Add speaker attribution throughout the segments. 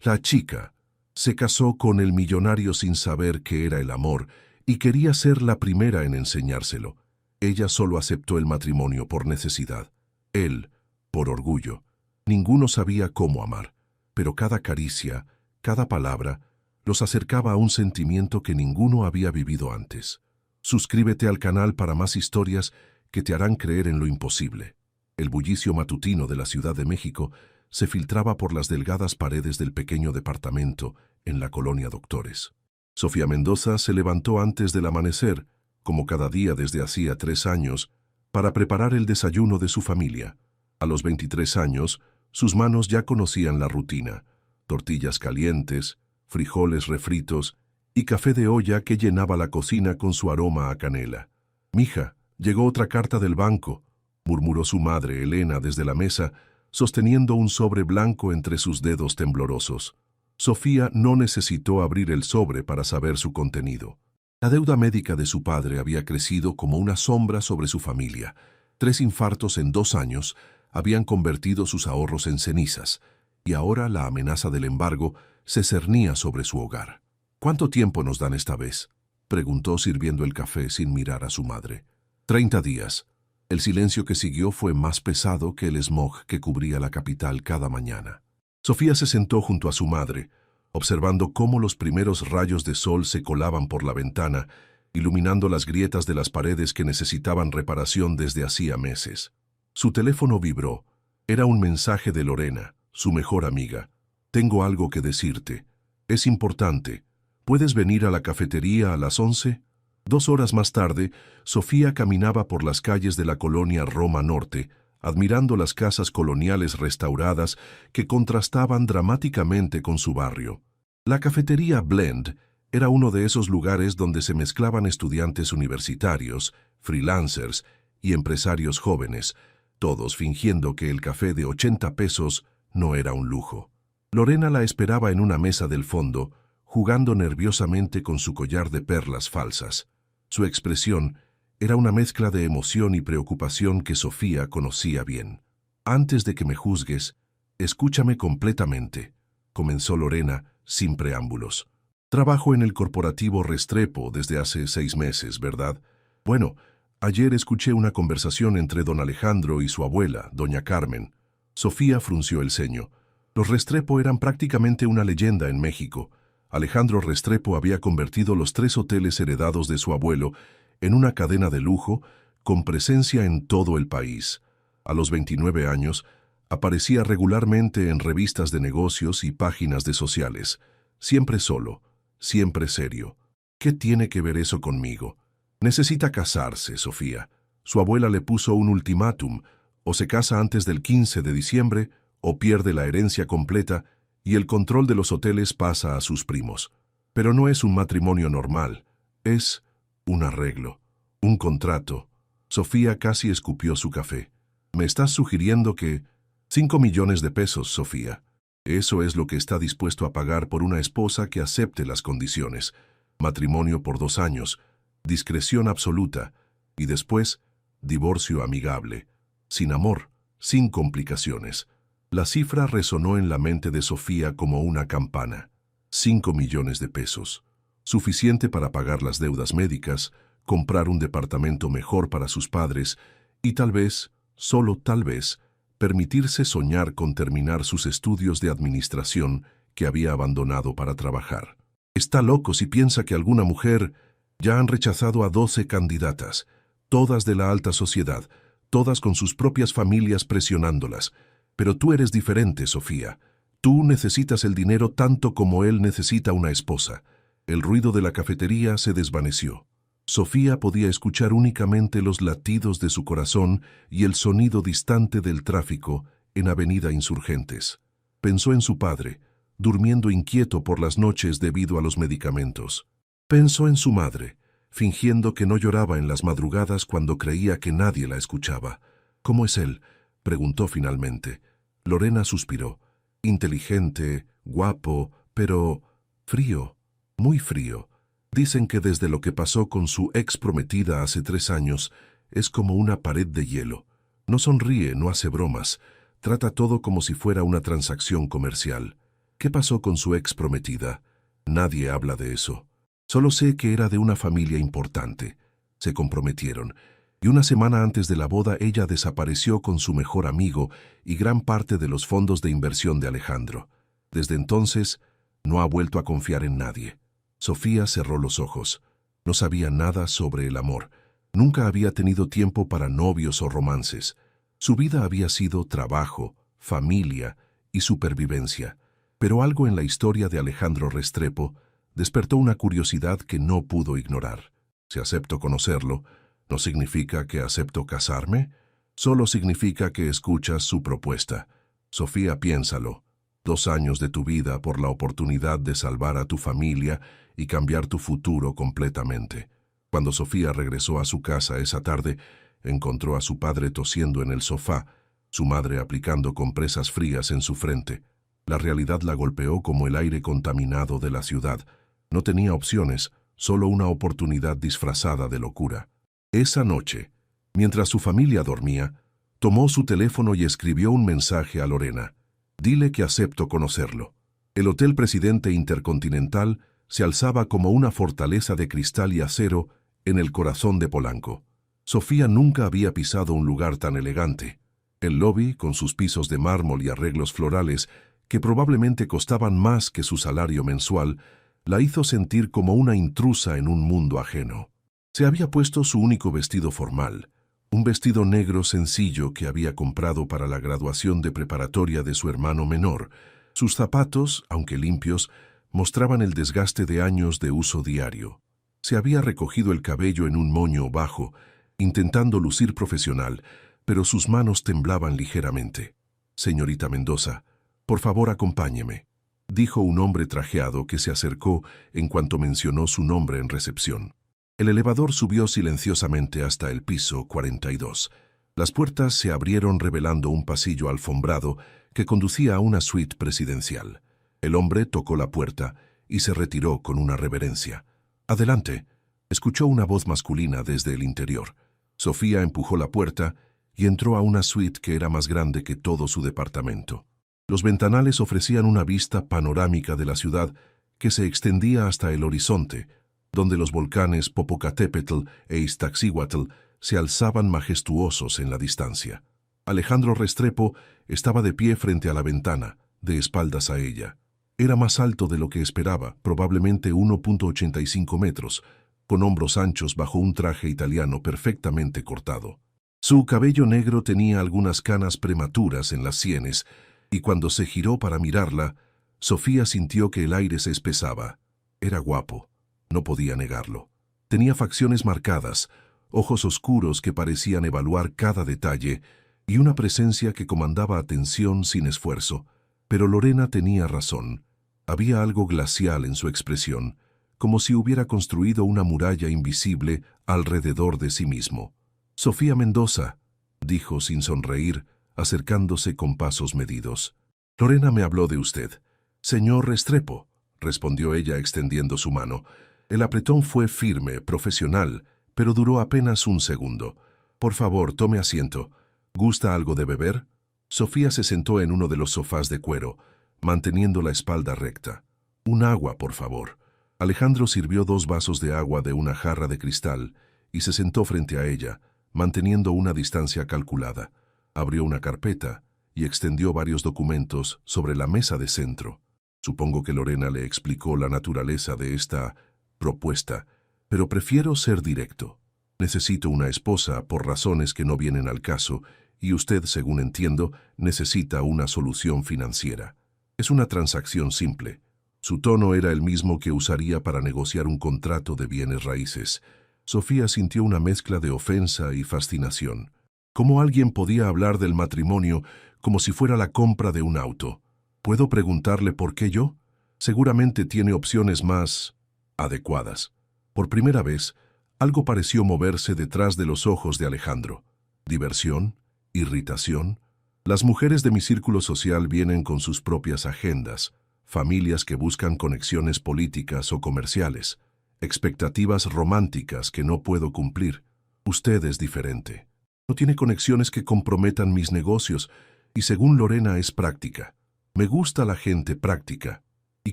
Speaker 1: La chica se casó con el millonario sin saber qué era el amor y quería ser la primera en enseñárselo. Ella solo aceptó el matrimonio por necesidad. Él, por orgullo. Ninguno sabía cómo amar, pero cada caricia, cada palabra, los acercaba a un sentimiento que ninguno había vivido antes. Suscríbete al canal para más historias que te harán creer en lo imposible. El bullicio matutino de la Ciudad de México se filtraba por las delgadas paredes del pequeño departamento en la colonia Doctores. Sofía Mendoza se levantó antes del amanecer, como cada día desde hacía 3 años, para preparar el desayuno de su familia. A los 23 años, sus manos ya conocían la rutina: tortillas calientes, frijoles refritos y café de olla que llenaba la cocina con su aroma a canela. «Mija, llegó otra carta del banco», murmuró su madre Elena desde la mesa, sosteniendo un sobre blanco entre sus dedos temblorosos. Sofía no necesitó abrir el sobre para saber su contenido. La deuda médica de su padre había crecido como una sombra sobre su familia. 3 infartos en 2 años habían convertido sus ahorros en cenizas, y ahora la amenaza del embargo se cernía sobre su hogar. «¿Cuánto tiempo nos dan esta vez?», preguntó sirviendo el café sin mirar a su madre. 30 días. El silencio que siguió fue más pesado que el smog que cubría la capital cada mañana. Sofía se sentó junto a su madre, observando cómo los primeros rayos de sol se colaban por la ventana, iluminando las grietas de las paredes que necesitaban reparación desde hacía meses. Su teléfono vibró. Era un mensaje de Lorena, su mejor amiga. «Tengo algo que decirte. Es importante. ¿Puedes venir a la cafetería a las 11? 2 horas más tarde, Sofía caminaba por las calles de la colonia Roma Norte, admirando las casas coloniales restauradas que contrastaban dramáticamente con su barrio. La cafetería Blend era uno de esos lugares donde se mezclaban estudiantes universitarios, freelancers y empresarios jóvenes, todos fingiendo que el café de 80 pesos no era un lujo. Lorena la esperaba en una mesa del fondo, jugando nerviosamente con su collar de perlas falsas. Su expresión era una mezcla de emoción y preocupación que Sofía conocía bien. «Antes de que me juzgues, escúchame completamente», comenzó Lorena sin preámbulos. «Trabajo en el corporativo Restrepo desde hace 6 meses, ¿verdad? Bueno, ayer escuché una conversación entre don Alejandro y su abuela, doña Carmen». Sofía frunció el ceño. Los Restrepo eran prácticamente una leyenda en México. Alejandro Restrepo había convertido los 3 hoteles heredados de su abuelo en una cadena de lujo con presencia en todo el país. A los 29 años, aparecía regularmente en revistas de negocios y páginas de sociales. Siempre solo, siempre serio. «¿Qué tiene que ver eso conmigo? Necesita casarse, Sofía. Su abuela le puso un ultimátum: o se casa antes del 15 de diciembre o pierde la herencia completa y el control de los hoteles pasa a sus primos. Pero no es un matrimonio normal, es un arreglo, un contrato». Sofía casi escupió su café. «¿Me estás sugiriendo que...?» 5 millones de pesos, Sofía. Eso es lo que está dispuesto a pagar por una esposa que acepte las condiciones. Matrimonio por 2 años, discreción absoluta, y después, divorcio amigable. Sin amor, sin complicaciones. La cifra resonó en la mente de Sofía como una campana. 5 millones de pesos. Suficiente para pagar las deudas médicas, comprar un departamento mejor para sus padres y tal vez, solo tal vez, permitirse soñar con terminar sus estudios de administración que había abandonado para trabajar. Está loco si piensa que alguna mujer... Ya han rechazado a 12 candidatas, todas de la alta sociedad, todas con sus propias familias presionándolas. Pero tú eres diferente, Sofía. Tú necesitas el dinero tanto como él necesita una esposa. El ruido de la cafetería se desvaneció. Sofía podía escuchar únicamente los latidos de su corazón y el sonido distante del tráfico en Avenida Insurgentes. Pensó en su padre, durmiendo inquieto por las noches debido a los medicamentos. Pensó en su madre, fingiendo que no lloraba en las madrugadas cuando creía que nadie la escuchaba. «¿Cómo es él?», preguntó finalmente. Lorena suspiró. «Inteligente, guapo, pero frío, muy frío. Dicen que desde lo que pasó con su ex prometida hace 3 años, es como una pared de hielo. No sonríe, no hace bromas, trata todo como si fuera una transacción comercial. ¿Qué pasó con su ex prometida? Nadie habla de eso. Solo sé que era de una familia importante. Se comprometieron, y una semana antes de la boda ella desapareció con su mejor amigo y gran parte de los fondos de inversión de Alejandro. Desde entonces, no ha vuelto a confiar en nadie. Sofía cerró los ojos. No sabía nada sobre el amor. Nunca había tenido tiempo para novios o romances. Su vida había sido trabajo, familia y supervivencia. Pero algo en la historia de Alejandro Restrepo despertó una curiosidad que no pudo ignorar. Si acepto conocerlo, ¿no significa que acepto casarme? Solo significa que escuchas su propuesta. Sofía, piénsalo. 2 años de tu vida por la oportunidad de salvar a tu familia y cambiar tu futuro completamente. Cuando Sofía regresó a su casa esa tarde, encontró a su padre tosiendo en el sofá, su madre aplicando compresas frías en su frente. La realidad la golpeó como el aire contaminado de la ciudad. No tenía opciones, solo una oportunidad disfrazada de locura. Esa noche, mientras su familia dormía, tomó su teléfono y escribió un mensaje a Lorena. Dile que acepto conocerlo. El Hotel Presidente Intercontinental se alzaba como una fortaleza de cristal y acero en el corazón de Polanco. Sofía nunca había pisado un lugar tan elegante. El lobby, con sus pisos de mármol y arreglos florales, que probablemente costaban más que su salario mensual, la hizo sentir como una intrusa en un mundo ajeno. Se había puesto su único vestido formal, un vestido negro sencillo que había comprado para la graduación de preparatoria de su hermano menor. Sus zapatos, aunque limpios, mostraban el desgaste de años de uso diario. Se había recogido el cabello en un moño bajo, intentando lucir profesional, pero sus manos temblaban ligeramente. «Señorita Mendoza, por favor acompáñeme», dijo un hombre trajeado que se acercó en cuanto mencionó su nombre en recepción. El elevador subió silenciosamente hasta el piso 42. Las puertas se abrieron revelando un pasillo alfombrado que conducía a una suite presidencial. El hombre tocó la puerta y se retiró con una reverencia. «Adelante», escuchó una voz masculina desde el interior. Sofía empujó la puerta y entró a una suite que era más grande que todo su departamento. Los ventanales ofrecían una vista panorámica de la ciudad que se extendía hasta el horizonte, donde los volcanes Popocatépetl e Iztaccíhuatl se alzaban majestuosos en la distancia. Alejandro Restrepo estaba de pie frente a la ventana, de espaldas a ella. Era más alto de lo que esperaba, probablemente 1,85 metros, con hombros anchos bajo un traje italiano perfectamente cortado. Su cabello negro tenía algunas canas prematuras en las sienes, y cuando se giró para mirarla, Sofía sintió que el aire se espesaba. Era guapo, no podía negarlo. Tenía facciones marcadas, ojos oscuros que parecían evaluar cada detalle, y una presencia que comandaba atención sin esfuerzo. Pero Lorena tenía razón. Había algo glacial en su expresión, como si hubiera construido una muralla invisible alrededor de sí mismo. «Sofía Mendoza», dijo sin sonreír, acercándose con pasos medidos. «Lorena me habló de usted». «Señor Restrepo», respondió ella extendiendo su mano. El apretón fue firme, profesional, pero duró apenas un segundo. «Por favor, tome asiento. ¿Gusta algo de beber?» Sofía se sentó en uno de los sofás de cuero, manteniendo la espalda recta. «Un agua, por favor». Alejandro sirvió 2 vasos de agua de una jarra de cristal y se sentó frente a ella, manteniendo una distancia calculada. Abrió una carpeta y extendió varios documentos sobre la mesa de centro. Supongo que Lorena le explicó la naturaleza de esta propuesta, pero prefiero ser directo. Necesito una esposa por razones que no vienen al caso y usted, según entiendo, necesita una solución financiera. Es una transacción simple. Su tono era el mismo que usaría para negociar un contrato de bienes raíces. Sofía sintió una mezcla de ofensa y fascinación. ¿Cómo alguien podía hablar del matrimonio como si fuera la compra de un auto? ¿Puedo preguntarle por qué yo? Seguramente tiene opciones más adecuadas. Por primera vez, algo pareció moverse detrás de los ojos de Alejandro. ¿Diversión? ¿Irritación? Las mujeres de mi círculo social vienen con sus propias agendas, familias que buscan conexiones políticas o comerciales, expectativas románticas que no puedo cumplir. Usted es diferente. No tiene conexiones que comprometan mis negocios y, según Lorena, es práctica. Me gusta la gente práctica. ¿Y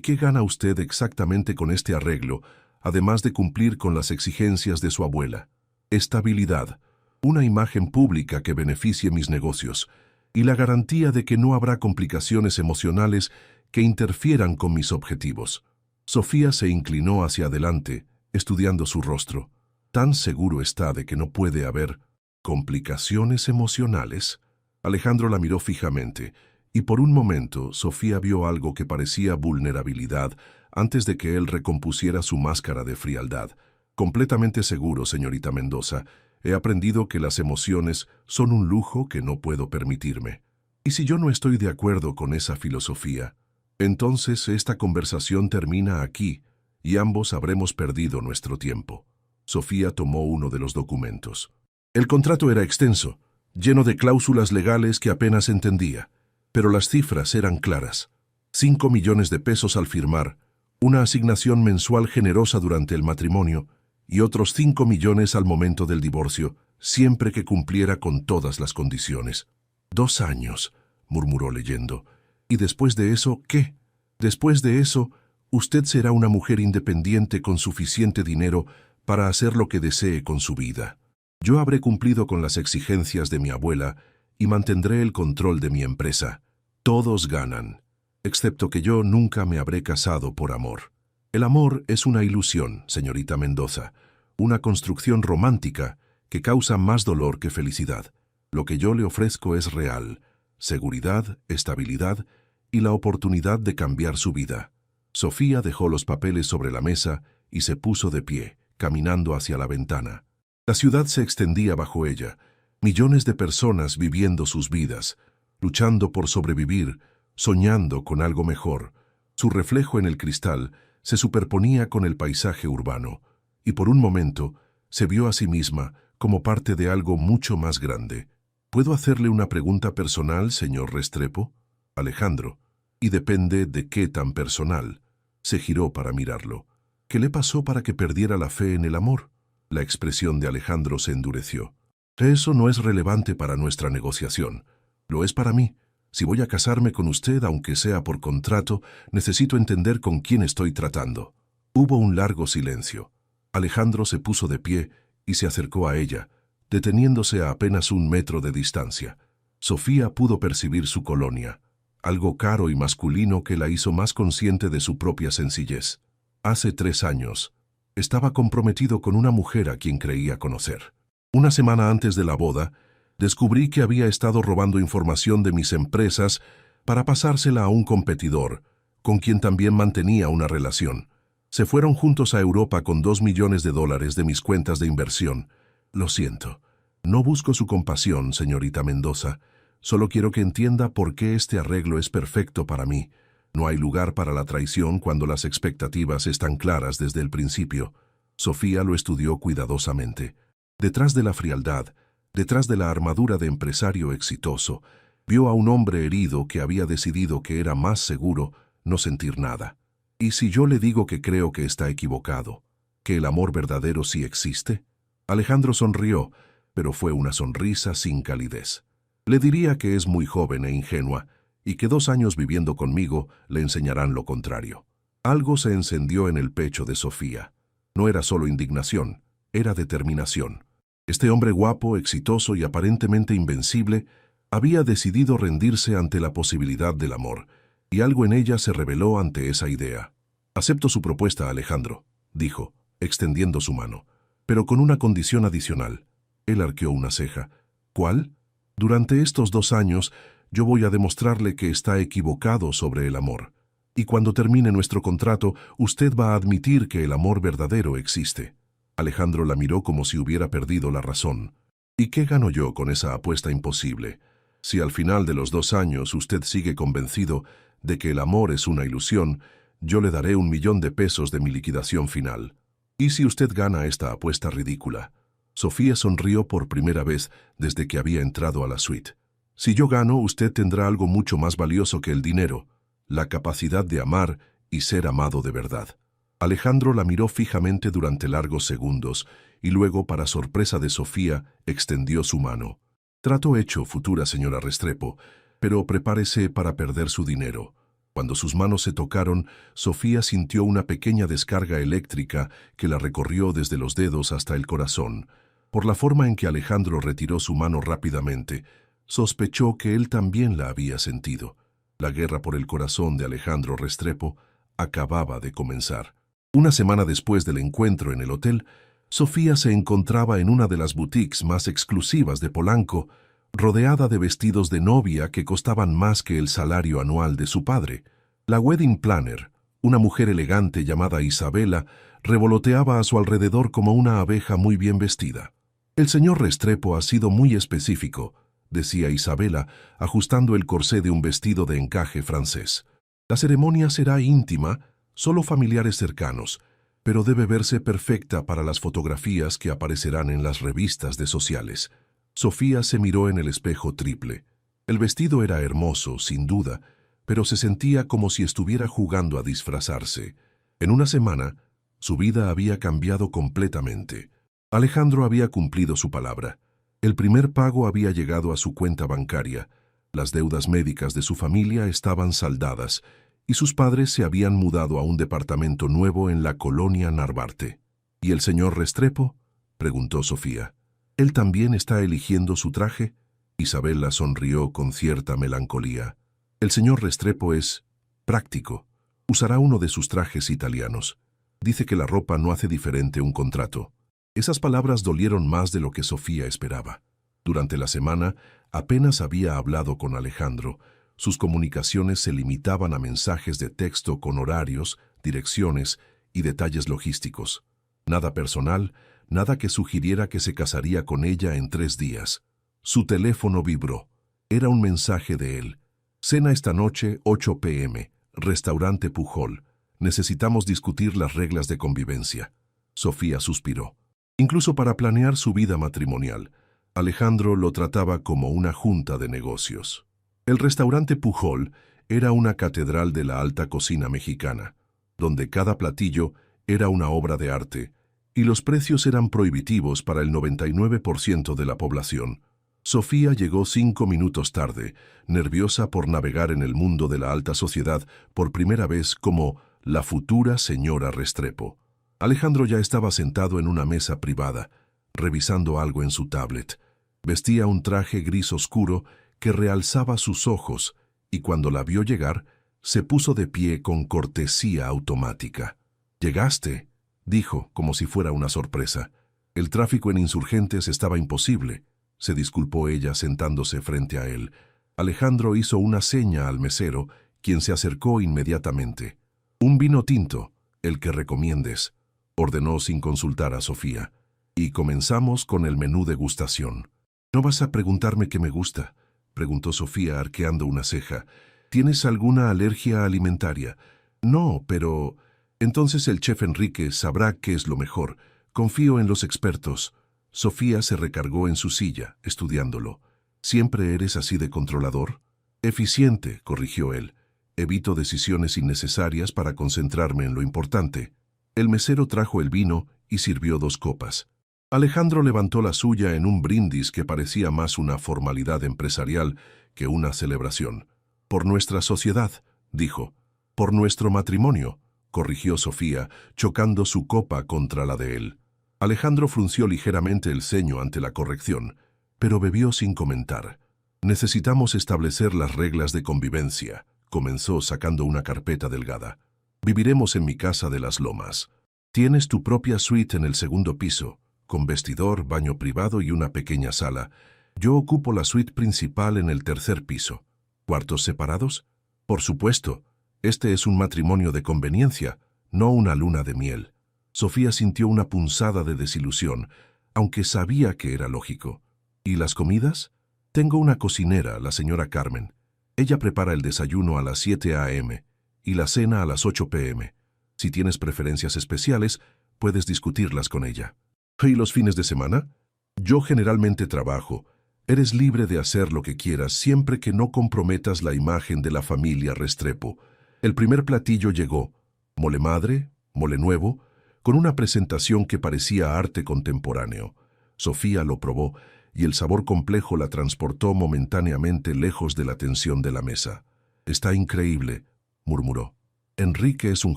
Speaker 1: qué gana usted exactamente con este arreglo, además de cumplir con las exigencias de su abuela? Estabilidad, una imagen pública que beneficie mis negocios y la garantía de que no habrá complicaciones emocionales que interfieran con mis objetivos. Sofía se inclinó hacia adelante, estudiando su rostro. ¿Tan seguro está de que no puede haber complicaciones emocionales? Alejandro la miró fijamente, y por un momento Sofía vio algo que parecía vulnerabilidad antes de que él recompusiera su máscara de frialdad. Completamente seguro, señorita Mendoza, he aprendido que las emociones son un lujo que no puedo permitirme. ¿Y si yo no estoy de acuerdo con esa filosofía? Entonces esta conversación termina aquí, y ambos habremos perdido nuestro tiempo. Sofía tomó uno de los documentos. El contrato era extenso, lleno de cláusulas legales que apenas entendía, pero las cifras eran claras. 5 millones de pesos al firmar, una asignación mensual generosa durante el matrimonio y otros 5 millones al momento del divorcio, siempre que cumpliera con todas las condiciones. 2 años, murmuró leyendo. ¿Y después de eso, qué? Después de eso, usted será una mujer independiente con suficiente dinero para hacer lo que desee con su vida. Yo habré cumplido con las exigencias de mi abuela y mantendré el control de mi empresa. Todos ganan, excepto que yo nunca me habré casado por amor. El amor es una ilusión, señorita Mendoza, una construcción romántica que causa más dolor que felicidad. Lo que yo le ofrezco es real, seguridad, estabilidad y la oportunidad de cambiar su vida. Sofía dejó los papeles sobre la mesa y se puso de pie, caminando hacia la ventana. La ciudad se extendía bajo ella, millones de personas viviendo sus vidas, luchando por sobrevivir, soñando con algo mejor. Su reflejo en el cristal se superponía con el paisaje urbano, y por un momento se vio a sí misma como parte de algo mucho más grande. ¿Puedo hacerle una pregunta personal, señor Restrepo? Alejandro. Y depende de qué tan personal. Se giró para mirarlo. ¿Qué le pasó para que perdiera la fe en el amor? La expresión de Alejandro se endureció. Eso no es relevante para nuestra negociación. Lo es para mí. Si voy a casarme con usted, aunque sea por contrato, necesito entender con quién estoy tratando. Hubo un largo silencio. Alejandro se puso de pie y se acercó a ella, deteniéndose a apenas 1 metro de distancia. Sofía pudo percibir su colonia, algo caro y masculino que la hizo más consciente de su propia sencillez. Hace 3 años, estaba comprometido con una mujer a quien creía conocer. Una semana antes de la boda, descubrí que había estado robando información de mis empresas para pasársela a un competidor, con quien también mantenía una relación. Se fueron juntos a Europa con $2 millones de mis cuentas de inversión. Lo siento. No busco su compasión, señorita Mendoza. Solo quiero que entienda por qué este arreglo es perfecto para mí. No hay lugar para la traición cuando las expectativas están claras desde el principio. Sofía lo estudió cuidadosamente. Detrás de la frialdad, detrás de la armadura de empresario exitoso, vio a un hombre herido que había decidido que era más seguro no sentir nada. ¿Y si yo le digo que creo que está equivocado? ¿Que el amor verdadero sí existe? Alejandro sonrió, pero fue una sonrisa sin calidez. Le diría que es muy joven e ingenua, y que 2 años viviendo conmigo le enseñarán lo contrario. Algo se encendió en el pecho de Sofía. No era solo indignación, era determinación. Este hombre guapo, exitoso y aparentemente invencible había decidido rendirse ante la posibilidad del amor, y algo en ella se rebeló ante esa idea. «Acepto su propuesta, Alejandro», dijo, extendiendo su mano, «pero con una condición adicional». Él arqueó una ceja. «¿Cuál? Durante estos 2 años yo voy a demostrarle que está equivocado sobre el amor. Y cuando termine nuestro contrato, usted va a admitir que el amor verdadero existe». Alejandro la miró como si hubiera perdido la razón. «¿Y qué gano yo con esa apuesta imposible? Si al final de los 2 años usted sigue convencido de que el amor es una ilusión, yo le daré $1 millón de mi liquidación final. ¿Y si usted gana esta apuesta ridícula?» Sofía sonrió por primera vez desde que había entrado a la suite. «Si yo gano, usted tendrá algo mucho más valioso que el dinero, la capacidad de amar y ser amado de verdad». Alejandro la miró fijamente durante largos segundos y luego, para sorpresa de Sofía, extendió su mano. «Trato hecho, futura señora Restrepo. pero prepárese para perder su dinero. Cuando sus manos se tocaron, Sofía sintió una pequeña descarga eléctrica que la recorrió desde los dedos hasta el corazón. Por la forma en que Alejandro retiró su mano rápidamente, sospechó que él también la había sentido. La guerra por el corazón de Alejandro Restrepo acababa de comenzar. Una semana después del encuentro en el hotel, Sofía se encontraba en una de las boutiques más exclusivas de Polanco, rodeada de vestidos de novia que costaban más que el salario anual de su padre. La wedding planner, una mujer elegante llamada Isabela, revoloteaba a su alrededor como una abeja muy bien vestida. «El señor Restrepo ha sido muy específico», decía Isabela, ajustando el corsé de un vestido de encaje francés. «La ceremonia será íntima, solo familiares cercanos, pero debe verse perfecta para las fotografías que aparecerán en las revistas de sociales». Sofía se miró en el espejo triple. El vestido era hermoso, sin duda, pero se sentía como si estuviera jugando a disfrazarse. En una semana, su vida había cambiado completamente. Alejandro había cumplido su palabra. El primer pago había llegado a su cuenta bancaria. Las deudas médicas de su familia estaban saldadas y sus padres se habían mudado a un departamento nuevo en la colonia Narvarte. «¿Y el señor Restrepo?», preguntó Sofía. «¿Él también está eligiendo su traje?». Isabela sonrió con cierta melancolía. «El señor Restrepo es práctico. Usará uno de sus trajes italianos. Dice que la ropa no hace diferente un contrato». Esas palabras dolieron más de lo que Sofía esperaba. Durante la semana apenas había hablado con Alejandro. Sus comunicaciones se limitaban a mensajes de texto con horarios, direcciones y detalles logísticos. Nada personal, nada que sugiriera que se casaría con ella en 3 días. Su teléfono vibró. Era un mensaje de él. «Cena esta noche, 8 p.m. Restaurante Pujol. Necesitamos discutir las reglas de convivencia». Sofía suspiró. Incluso para planear su vida matrimonial, Alejandro lo trataba como una junta de negocios. El restaurante Pujol era una catedral de la alta cocina mexicana, donde cada platillo era una obra de arte, y los precios eran prohibitivos para el 99% de la población. Sofía llegó 5 minutos tarde, nerviosa por navegar en el mundo de la alta sociedad por primera vez como la futura señora Restrepo. Alejandro ya estaba sentado en una mesa privada, revisando algo en su tablet. Vestía un traje gris oscuro que realzaba sus ojos, y cuando la vio llegar, se puso de pie con cortesía automática. «¿Llegaste?», dijo, como si fuera una sorpresa. «El tráfico en Insurgentes estaba imposible», se disculpó ella sentándose frente a él. Alejandro hizo una seña al mesero, quien se acercó inmediatamente. «Un vino tinto, el que recomiendes», ordenó sin consultar a Sofía. «Y comenzamos con el menú degustación». «¿No vas a preguntarme qué me gusta?», preguntó Sofía arqueando una ceja. «¿Tienes alguna alergia alimentaria?». «No, pero...». «Entonces el chef Enrique sabrá qué es lo mejor. Confío en los expertos». Sofía se recargó en su silla, estudiándolo. «¿Siempre eres así de controlador?». «Eficiente», corrigió él. «Evito decisiones innecesarias para concentrarme en lo importante». El mesero trajo el vino y sirvió 2 copas. Alejandro levantó la suya en un brindis que parecía más una formalidad empresarial que una celebración. «Por nuestra sociedad», dijo. «Por nuestro matrimonio», corrigió Sofía, chocando su copa contra la de él. Alejandro frunció ligeramente el ceño ante la corrección, pero bebió sin comentar. «Necesitamos establecer las reglas de convivencia», comenzó sacando una carpeta delgada. «Viviremos en mi casa de las Lomas. Tienes tu propia suite en el 2º piso, con vestidor, baño privado y una pequeña sala. Yo ocupo la suite principal en el 3er piso. ¿Cuartos separados? Por supuesto. Este es un matrimonio de conveniencia, no una luna de miel». Sofía sintió una punzada de desilusión, aunque sabía que era lógico. «¿Y las comidas?». «Tengo una cocinera, la señora Carmen. Ella prepara el desayuno a las 7 a.m. y la cena a las 8 p.m. Si tienes preferencias especiales, puedes discutirlas con ella». «¿Y los fines de semana?». «Yo generalmente trabajo. Eres libre de hacer lo que quieras siempre que no comprometas la imagen de la familia Restrepo». El primer platillo llegó, mole madre, mole nuevo, con una presentación que parecía arte contemporáneo. Sofía lo probó y el sabor complejo la transportó momentáneamente lejos de la tensión de la mesa. «Está increíble», murmuró. «Enrique es un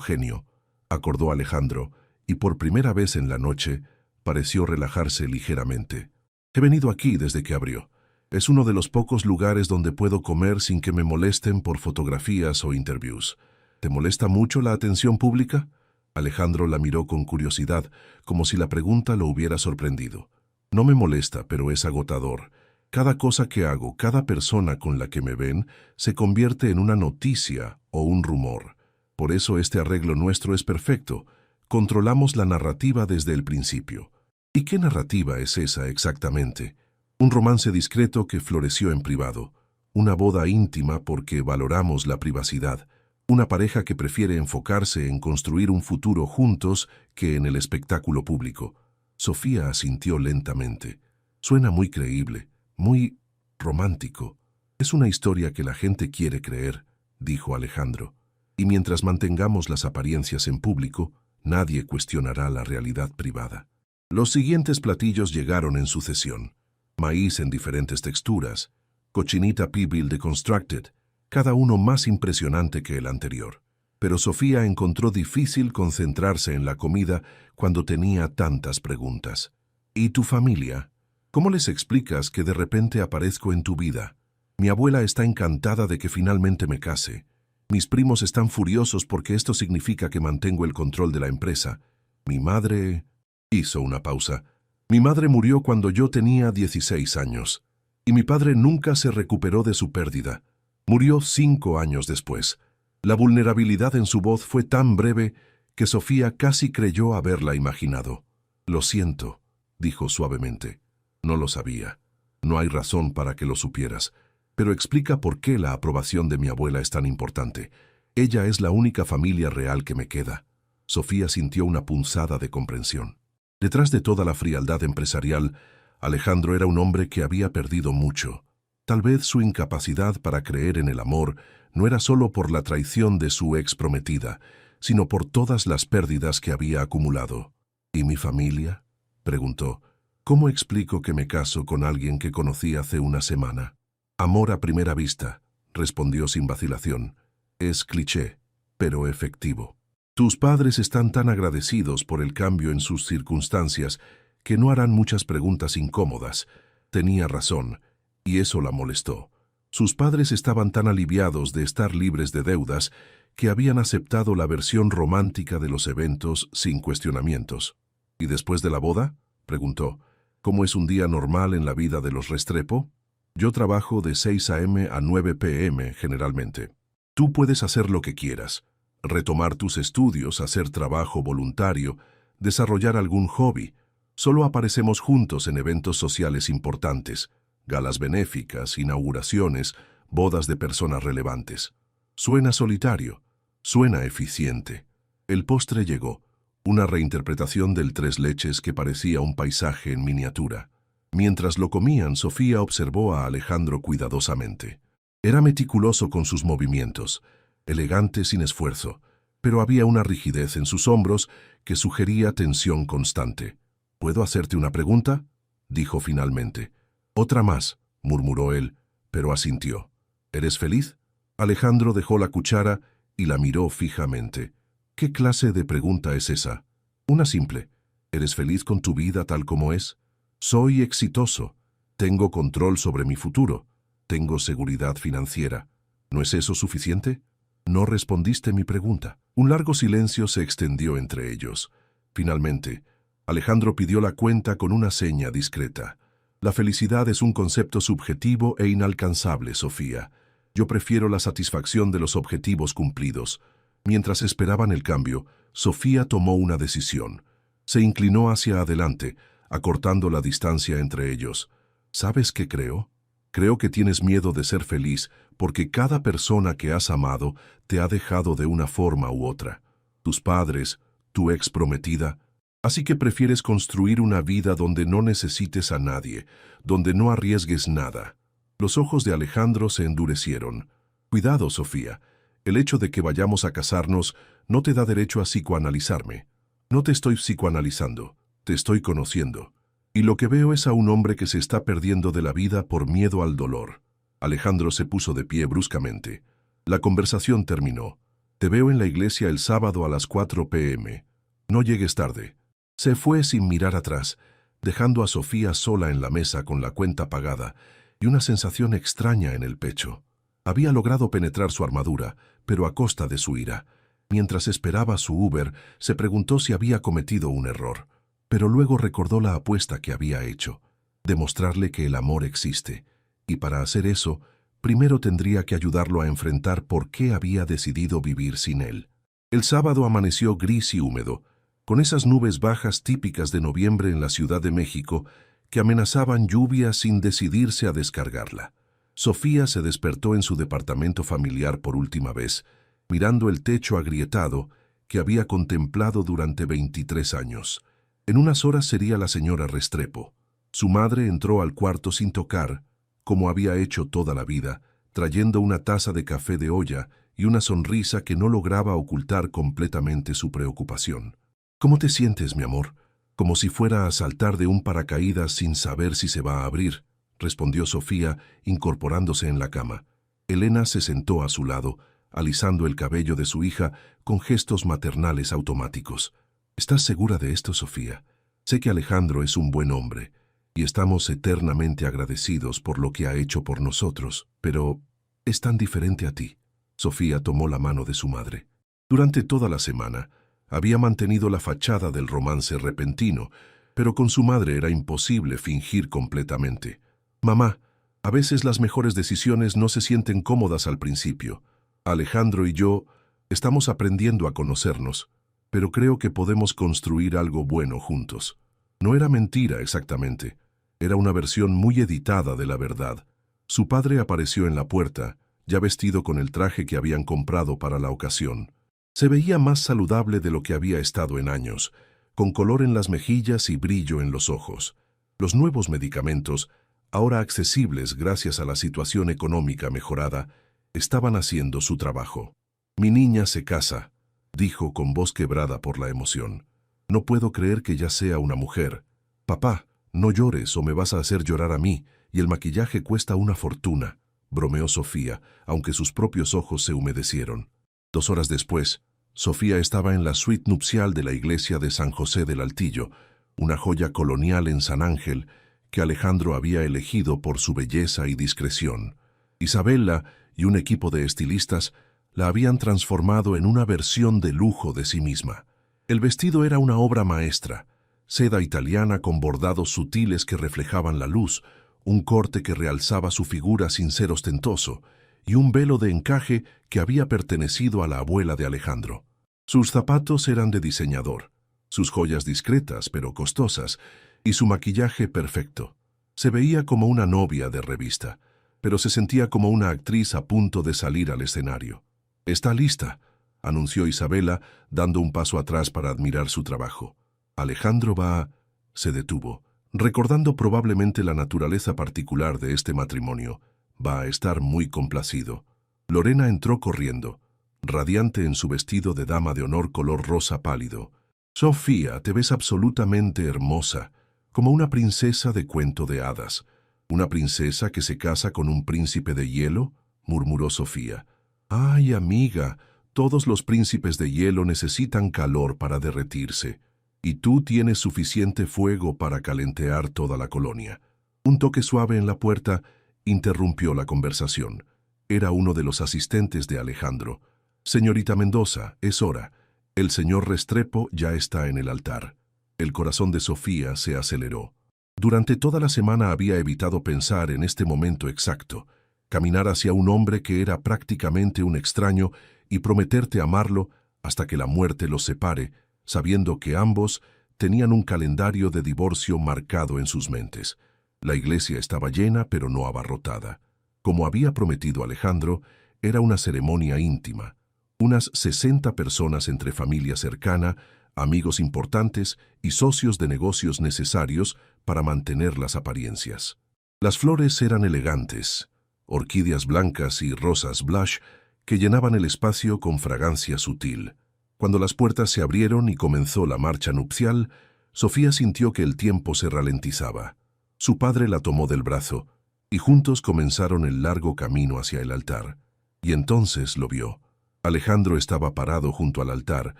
Speaker 1: genio», acordó Alejandro, y por primera vez en la noche pareció relajarse ligeramente. «He venido aquí desde que abrió. Es uno de los pocos lugares donde puedo comer sin que me molesten por fotografías o interviews. ¿Te molesta mucho la atención pública?». Alejandro la miró con curiosidad, como si la pregunta lo hubiera sorprendido. «No me molesta, pero es agotador. Cada cosa que hago, cada persona con la que me ven, se convierte en una noticia o un rumor. Por eso este arreglo nuestro es perfecto. Controlamos la narrativa desde el principio». «¿Y qué narrativa es esa exactamente?». «Un romance discreto que floreció en privado. Una boda íntima porque valoramos la privacidad. Una pareja que prefiere enfocarse en construir un futuro juntos que en el espectáculo público». Sofía asintió lentamente. «Suena muy creíble, muy romántico. Es una historia que la gente quiere creer», dijo Alejandro. «Y mientras mantengamos las apariencias en público, nadie cuestionará la realidad privada». Los siguientes platillos llegaron en sucesión. Maíz en diferentes texturas, cochinita pibil deconstructed, cada uno más impresionante que el anterior. Pero Sofía encontró difícil concentrarse en la comida cuando tenía tantas preguntas. «¿Y tu familia? ¿Cómo les explicas que de repente aparezco en tu vida? Mi abuela está encantada de que finalmente me case. Mis primos están furiosos porque esto significa que mantengo el control de la empresa. Mi madre...». Hizo una pausa. «Mi madre murió cuando yo tenía 16 años. Y mi padre nunca se recuperó de su pérdida. Murió 5 años después». La vulnerabilidad en su voz fue tan breve que Sofía casi creyó haberla imaginado. «Lo siento», dijo suavemente. «No lo sabía. No hay razón para que lo supieras. Pero explica por qué la aprobación de mi abuela es tan importante. Ella es la única familia real que me queda». Sofía sintió una punzada de comprensión. Detrás de toda la frialdad empresarial, Alejandro era un hombre que había perdido mucho. Tal vez su incapacidad para creer en el amor no era solo por la traición de su ex prometida, sino por todas las pérdidas que había acumulado. «¿Y mi familia?», preguntó. «¿Cómo explico que me caso con alguien que conocí hace una semana?». «Amor a primera vista», respondió sin vacilación. «Es cliché, pero efectivo. Tus padres están tan agradecidos por el cambio en sus circunstancias que no harán muchas preguntas incómodas». Tenía razón, y eso la molestó. Sus padres estaban tan aliviados de estar libres de deudas que habían aceptado la versión romántica de los eventos sin cuestionamientos. «¿Y después de la boda?», preguntó. «¿Cómo es un día normal en la vida de los Restrepo?». «Yo trabajo de 6 a.m. a 9 p.m. generalmente. Tú puedes hacer lo que quieras. Retomar tus estudios, hacer trabajo voluntario, desarrollar algún hobby. Solo aparecemos juntos en eventos sociales importantes. Galas benéficas, inauguraciones, bodas de personas relevantes. Suena solitario, suena eficiente». El postre llegó, una reinterpretación del tres leches que parecía un paisaje en miniatura. Mientras lo comían, Sofía observó a Alejandro cuidadosamente. Era meticuloso con sus movimientos, elegante sin esfuerzo, pero había una rigidez en sus hombros que sugería tensión constante. «¿Puedo hacerte una pregunta?», dijo finalmente. «Otra más», murmuró él, pero asintió. «¿Eres feliz?». Alejandro dejó la cuchara y la miró fijamente. «¿Qué clase de pregunta es esa?». «Una simple. ¿Eres feliz con tu vida tal como es?». «Soy exitoso. Tengo control sobre mi futuro. Tengo seguridad financiera. ¿No es eso suficiente?». «No respondiste mi pregunta». Un largo silencio se extendió entre ellos. Finalmente, Alejandro pidió la cuenta con una seña discreta. «La felicidad es un concepto subjetivo e inalcanzable, Sofía. Yo prefiero la satisfacción de los objetivos cumplidos». Mientras esperaban el cambio, Sofía tomó una decisión. Se inclinó hacia adelante, acortando la distancia entre ellos. «¿Sabes qué creo? Creo que tienes miedo de ser feliz porque cada persona que has amado te ha dejado de una forma u otra. Tus padres, tu ex prometida. Así que prefieres construir una vida donde no necesites a nadie, donde no arriesgues nada». Los ojos de Alejandro se endurecieron. «Cuidado, Sofía. El hecho de que vayamos a casarnos no te da derecho a psicoanalizarme. No te estoy psicoanalizando, te estoy conociendo. Y lo que veo es a un hombre que se está perdiendo de la vida por miedo al dolor. Alejandro se puso de pie bruscamente. La conversación terminó. Te veo en la iglesia el sábado a las 4 p.m. No llegues tarde. Se fue sin mirar atrás, dejando a Sofía sola en la mesa con la cuenta pagada y una sensación extraña en el pecho. Había logrado penetrar su armadura, pero a costa de su ira. Mientras esperaba su Uber, se preguntó si había cometido un error. Pero luego recordó la apuesta que había hecho, demostrarle que el amor existe, y para hacer eso, primero tendría que ayudarlo a enfrentar por qué había decidido vivir sin él. El sábado amaneció gris y húmedo, con esas nubes bajas típicas de noviembre en la Ciudad de México que amenazaban lluvia sin decidirse a descargarla. Sofía se despertó en su departamento familiar por última vez, mirando el techo agrietado que había contemplado durante 23 años. En unas horas sería la señora Restrepo. Su madre entró al cuarto sin tocar, como había hecho toda la vida, trayendo una taza de café de olla y una sonrisa que no lograba ocultar completamente su preocupación. «¿Cómo te sientes, mi amor?» «Como si fuera a saltar de un paracaídas sin saber si se va a abrir», respondió Sofía, incorporándose en la cama. Elena se sentó a su lado, alisando el cabello de su hija con gestos maternales automáticos. «¿Estás segura de esto, Sofía? Sé que Alejandro es un buen hombre, y estamos eternamente agradecidos por lo que ha hecho por nosotros, pero es tan diferente a ti». Sofía tomó la mano de su madre. Durante toda la semana, había mantenido la fachada del romance repentino, pero con su madre era imposible fingir completamente. «Mamá, a veces las mejores decisiones no se sienten cómodas al principio. Alejandro y yo estamos aprendiendo a conocernos, pero creo que podemos construir algo bueno juntos». No era mentira exactamente, era una versión muy editada de la verdad. Su padre apareció en la puerta, ya vestido con el traje que habían comprado para la ocasión. Se veía más saludable de lo que había estado en años, con color en las mejillas y brillo en los ojos. Los nuevos medicamentos, ahora accesibles gracias a la situación económica mejorada, estaban haciendo su trabajo. «Mi niña se casa», dijo con voz quebrada por la emoción. «No puedo creer que ya sea una mujer. Papá, no llores o me vas a hacer llorar a mí, y el maquillaje cuesta una fortuna», bromeó Sofía, aunque sus propios ojos se humedecieron. 2 horas después, Sofía estaba en la suite nupcial de la iglesia de San José del Altillo, una joya colonial en San Ángel que Alejandro había elegido por su belleza y discreción. Isabella y un equipo de estilistas la habían transformado en una versión de lujo de sí misma. El vestido era una obra maestra, seda italiana con bordados sutiles que reflejaban la luz, un corte que realzaba su figura sin ser ostentoso, y un velo de encaje que había pertenecido a la abuela de Alejandro. Sus zapatos eran de diseñador, sus joyas discretas pero costosas, y su maquillaje perfecto. Se veía como una novia de revista, pero se sentía como una actriz a punto de salir al escenario. «Está lista», anunció Isabella, dando un paso atrás para admirar su trabajo. «Alejandro va...» Se detuvo, recordando probablemente la naturaleza particular de este matrimonio. «Va a estar muy complacido». Lorena entró corriendo, radiante en su vestido de dama de honor color rosa pálido. «Sofía, te ves absolutamente hermosa, como una princesa de cuento de hadas». «¿Una princesa que se casa con un príncipe de hielo?», murmuró Sofía. «Ay, amiga, todos los príncipes de hielo necesitan calor para derretirse, y tú tienes suficiente fuego para calentear toda la colonia». Un toque suave en la puerta interrumpió la conversación. Era uno de los asistentes de Alejandro. «Señorita Mendoza, es hora. El señor Restrepo ya está en el altar». El corazón de Sofía se aceleró. Durante toda la semana había evitado pensar en este momento exacto, caminar hacia un hombre que era prácticamente un extraño y prometerte amarlo hasta que la muerte los separe, sabiendo que ambos tenían un calendario de divorcio marcado en sus mentes. La iglesia estaba llena pero no abarrotada. Como había prometido Alejandro, era una ceremonia íntima. Unas 60 personas entre familia cercana, amigos importantes y socios de negocios necesarios para mantener las apariencias. Las flores eran elegantes, orquídeas blancas y rosas blush que llenaban el espacio con fragancia sutil. Cuando las puertas se abrieron y comenzó la marcha nupcial, Sofía sintió que el tiempo se ralentizaba. Su padre la tomó del brazo, y juntos comenzaron el largo camino hacia el altar. Y entonces lo vio. Alejandro estaba parado junto al altar,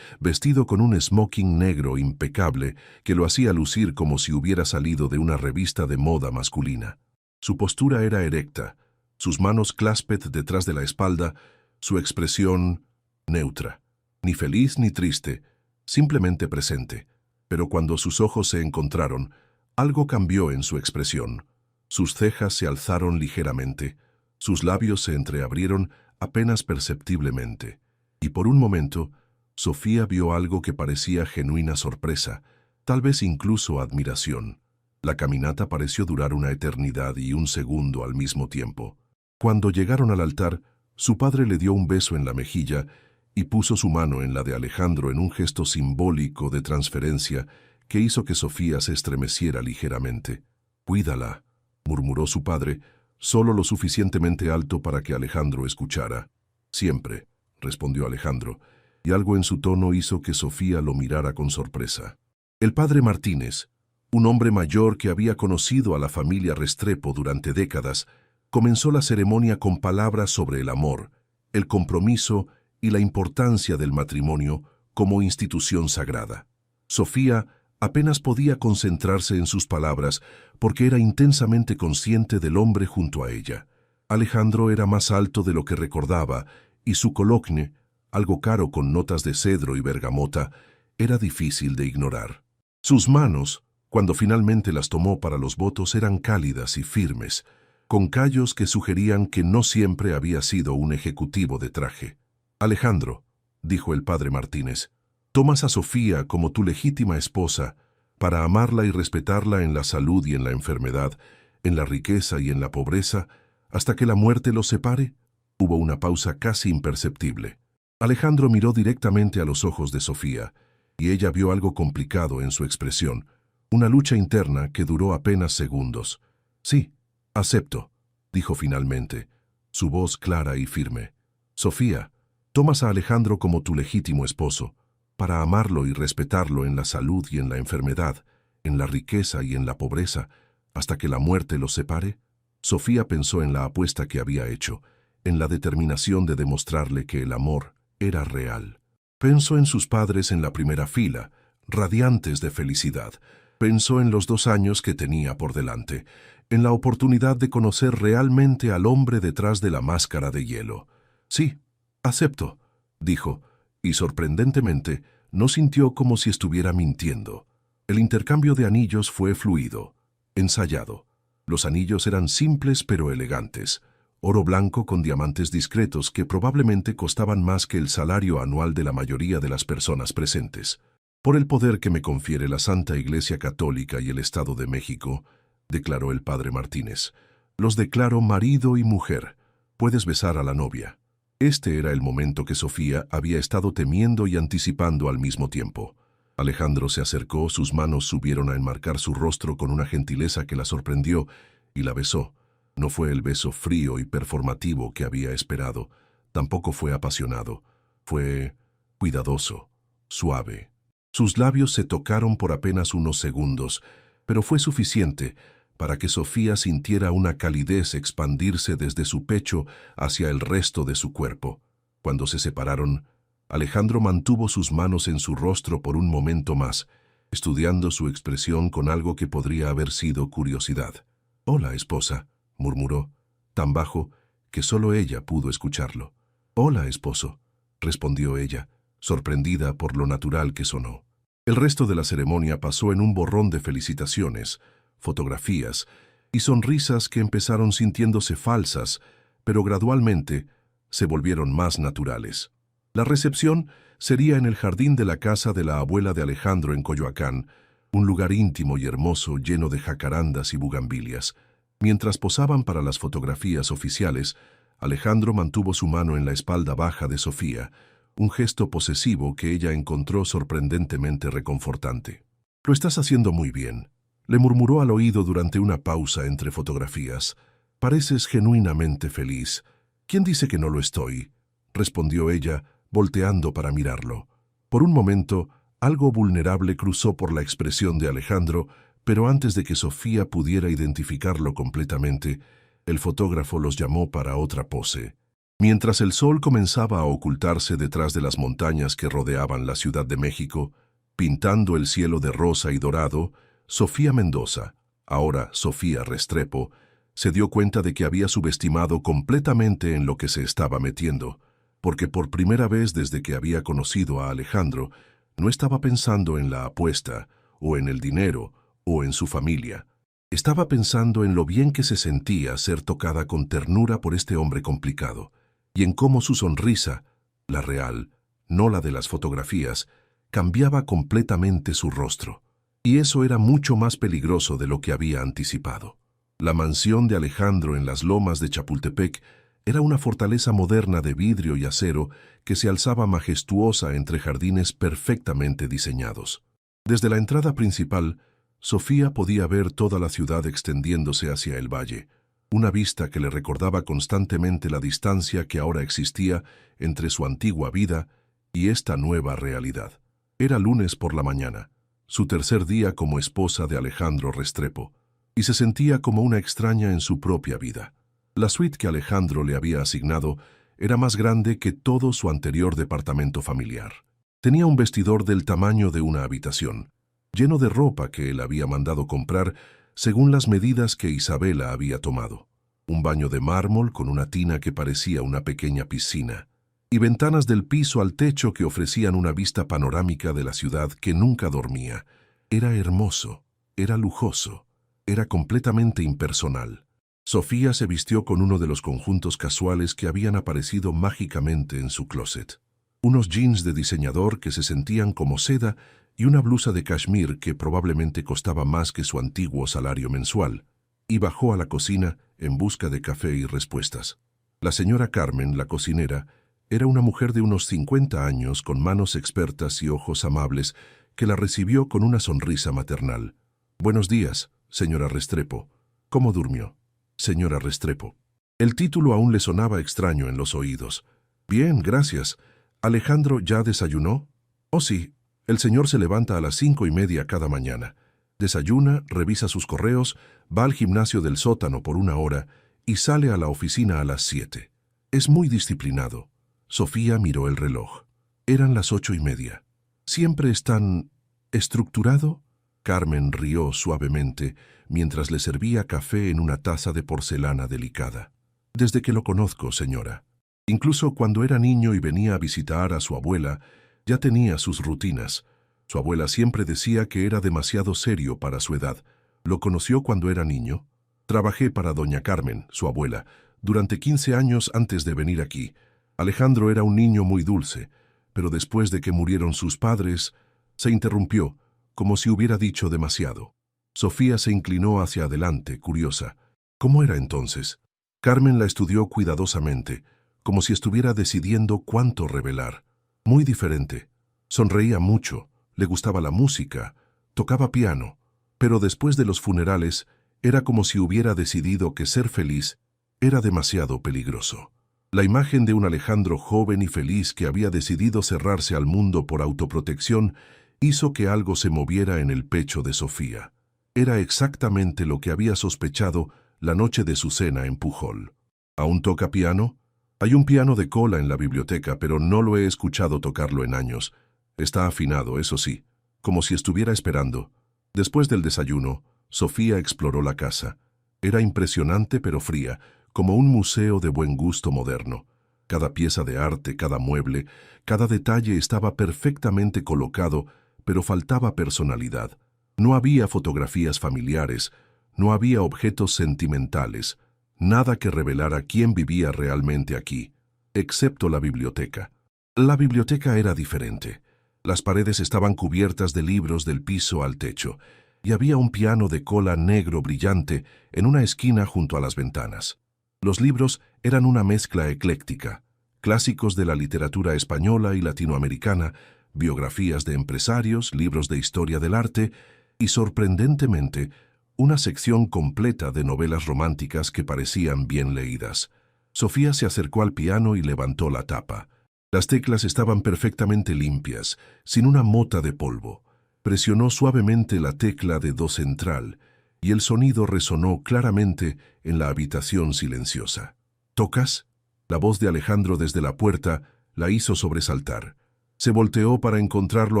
Speaker 1: vestido con un smoking negro impecable que lo hacía lucir como si hubiera salido de una revista de moda masculina. Su postura era erecta, sus manos clasped detrás de la espalda, su expresión neutra, ni feliz ni triste, simplemente presente. Pero cuando sus ojos se encontraron, algo cambió en su expresión. Sus cejas se alzaron ligeramente, sus labios se entreabrieron apenas perceptiblemente, y por un momento, Sofía vio algo que parecía genuina sorpresa, tal vez incluso admiración. La caminata pareció durar una eternidad y un segundo al mismo tiempo. Cuando llegaron al altar, su padre le dio un beso en la mejilla y puso su mano en la de Alejandro en un gesto simbólico de transferencia que hizo que Sofía se estremeciera ligeramente. «Cuídala», murmuró su padre, solo lo suficientemente alto para que Alejandro escuchara. «Siempre», respondió Alejandro, y algo en su tono hizo que Sofía lo mirara con sorpresa. El padre Martínez, un hombre mayor que había conocido a la familia Restrepo durante décadas, comenzó la ceremonia con palabras sobre el amor, el compromiso y la importancia del matrimonio como institución sagrada. Sofía apenas podía concentrarse en sus palabras porque era intensamente consciente del hombre junto a ella. Alejandro era más alto de lo que recordaba y su cologne, algo caro con notas de cedro y bergamota, era difícil de ignorar. Sus manos, cuando finalmente las tomó para los votos, eran cálidas y firmes, con callos que sugerían que no siempre había sido un ejecutivo de traje. «Alejandro», dijo el padre Martínez, «tomas a Sofía como tu legítima esposa para amarla y respetarla en la salud y en la enfermedad, en la riqueza y en la pobreza, hasta que la muerte los separe». Hubo una pausa casi imperceptible. Alejandro miró directamente a los ojos de Sofía, y ella vio algo complicado en su expresión, una lucha interna que duró apenas segundos. «Sí, acepto», dijo finalmente, su voz clara y firme. «Sofía, tomas a Alejandro como tu legítimo esposo, para amarlo y respetarlo en la salud y en la enfermedad, en la riqueza y en la pobreza, hasta que la muerte los separe». Sofía pensó en la apuesta que había hecho, en la determinación de demostrarle que el amor era real. Pensó en sus padres en la primera fila, radiantes de felicidad. Pensó en los 2 años que tenía por delante, en la oportunidad de conocer realmente al hombre detrás de la máscara de hielo. «Sí, acepto», dijo, y sorprendentemente no sintió como si estuviera mintiendo. El intercambio de anillos fue fluido, ensayado. Los anillos eran simples pero elegantes, oro blanco con diamantes discretos que probablemente costaban más que el salario anual de la mayoría de las personas presentes. «Por el poder que me confiere la Santa Iglesia Católica y el Estado de México», declaró el padre Martínez, «los declaro marido y mujer. Puedes besar a la novia». Este era el momento que Sofía había estado temiendo y anticipando al mismo tiempo. Alejandro se acercó, sus manos subieron a enmarcar su rostro con una gentileza que la sorprendió y la besó. No fue el beso frío y performativo que había esperado, tampoco fue apasionado, fue cuidadoso, suave. Sus labios se tocaron por apenas unos segundos, pero fue suficiente para que Sofía sintiera una calidez expandirse desde su pecho hacia el resto de su cuerpo. Cuando se separaron, Alejandro mantuvo sus manos en su rostro por un momento más, estudiando su expresión con algo que podría haber sido curiosidad. «Hola, esposa», murmuró, tan bajo que solo ella pudo escucharlo. «Hola, esposo», respondió ella, sorprendida por lo natural que sonó. El resto de la ceremonia pasó en un borrón de felicitaciones, fotografías y sonrisas que empezaron sintiéndose falsas, pero gradualmente se volvieron más naturales. La recepción sería en el jardín de la casa de la abuela de Alejandro en Coyoacán, un lugar íntimo y hermoso lleno de jacarandas y bugambilias. Mientras posaban para las fotografías oficiales, Alejandro mantuvo su mano en la espalda baja de Sofía, un gesto posesivo que ella encontró sorprendentemente reconfortante. «Lo estás haciendo muy bien», le murmuró al oído durante una pausa entre fotografías. «Pareces genuinamente feliz». «¿Quién dice que no lo estoy?», respondió ella, volteando para mirarlo. Por un momento, Algo vulnerable cruzó por la expresión de Alejandro, pero antes de que Sofía pudiera identificarlo completamente, el fotógrafo los llamó para otra pose. Mientras el sol comenzaba a ocultarse detrás de las montañas que rodeaban la Ciudad de México, pintando el cielo de rosa y dorado, Sofía Mendoza, ahora Sofía Restrepo, se dio cuenta de que había subestimado completamente en lo que se estaba metiendo, porque por primera vez desde que había conocido a Alejandro, no estaba pensando en la apuesta, o en el dinero, o en su familia. Estaba pensando en lo bien que se sentía ser tocada con ternura por este hombre complicado, y en cómo su sonrisa, la real, no la de las fotografías, cambiaba completamente su rostro. Y eso era mucho más peligroso de lo que había anticipado. La mansión de Alejandro en las lomas de Chapultepec era una fortaleza moderna de vidrio y acero que se alzaba majestuosa entre jardines perfectamente diseñados. Desde la entrada principal, Sofía podía ver toda la ciudad extendiéndose hacia el valle, una vista que le recordaba constantemente la distancia que ahora existía entre su antigua vida y esta nueva realidad. Era lunes por la mañana, su tercer día como esposa de Alejandro Restrepo, y se sentía como una extraña en su propia vida. La suite que Alejandro le había asignado era más grande que todo su anterior departamento familiar. Tenía un vestidor del tamaño de una habitación, lleno de ropa que él había mandado comprar según las medidas que Isabela había tomado. Un baño de mármol con una tina que parecía una pequeña piscina, y ventanas del piso al techo que ofrecían una vista panorámica de la ciudad que nunca dormía. Era hermoso, era lujoso, era completamente impersonal. Sofía se vistió con uno de los conjuntos casuales que habían aparecido mágicamente en su closet. Unos jeans de diseñador que se sentían como seda y una blusa de cashmere que probablemente costaba más que su antiguo salario mensual, y bajó a la cocina en busca de café y respuestas. La señora Carmen, la cocinera, era una mujer de unos 50 años con manos expertas y ojos amables que la recibió con una sonrisa maternal. «Buenos días, señora Restrepo. ¿Cómo durmió?» «Señora Restrepo». El título aún le sonaba extraño en los oídos. «Bien, gracias. ¿Alejandro ya desayunó?» «Oh sí, el señor se levanta a las 5:30 cada mañana. Desayuna, revisa sus correos, va al gimnasio del sótano por 1 hora y sale a la oficina a las 7. Es muy disciplinado». Sofía miró el reloj. Eran las 8:30. «¿Siempre es tan estructurado?» Carmen rió suavemente mientras le servía café en una taza de porcelana delicada. «Desde que lo conozco, señora. Incluso cuando era niño y venía a visitar a su abuela, ya tenía sus rutinas. Su abuela siempre decía que era demasiado serio para su edad. ¿Lo conoció cuando era niño?» «Trabajé para doña Carmen, su abuela, durante 15 años antes de venir aquí. Alejandro era un niño muy dulce, pero después de que murieron sus padres, se interrumpió, como si hubiera dicho demasiado». Sofía se inclinó hacia adelante, curiosa. ¿Cómo era entonces? Carmen la estudió cuidadosamente, como si estuviera decidiendo cuánto revelar. Muy diferente. Sonreía mucho, le gustaba la música, tocaba piano, pero después de los funerales era como si hubiera decidido que ser feliz era demasiado peligroso. La imagen de un Alejandro joven y feliz que había decidido cerrarse al mundo por autoprotección hizo que algo se moviera en el pecho de Sofía. Era exactamente lo que había sospechado la noche de su cena en Pujol. ¿Aún toca piano? Hay un piano de cola en la biblioteca, pero no lo he escuchado tocarlo en años. Está afinado, eso sí, como si estuviera esperando. Después del desayuno, Sofía exploró la casa. Era impresionante pero fría, como un museo de buen gusto moderno. Cada pieza de arte, cada mueble, cada detalle estaba perfectamente colocado, pero faltaba personalidad. No había fotografías familiares, no había objetos sentimentales, nada que revelara quién vivía realmente aquí, excepto la biblioteca. La biblioteca era diferente. Las paredes estaban cubiertas de libros del piso al techo, y había un piano de cola negro brillante en una esquina junto a las ventanas. Los libros eran una mezcla ecléctica, clásicos de la literatura española y latinoamericana, biografías de empresarios, libros de historia del arte y, sorprendentemente, una sección completa de novelas románticas que parecían bien leídas. Sofía se acercó al piano y levantó la tapa. Las teclas estaban perfectamente limpias, sin una mota de polvo. Presionó suavemente la tecla de do central y el sonido resonó claramente en la habitación silenciosa. ¿Tocas? La voz de Alejandro desde la puerta la hizo sobresaltar. Se volteó para encontrarlo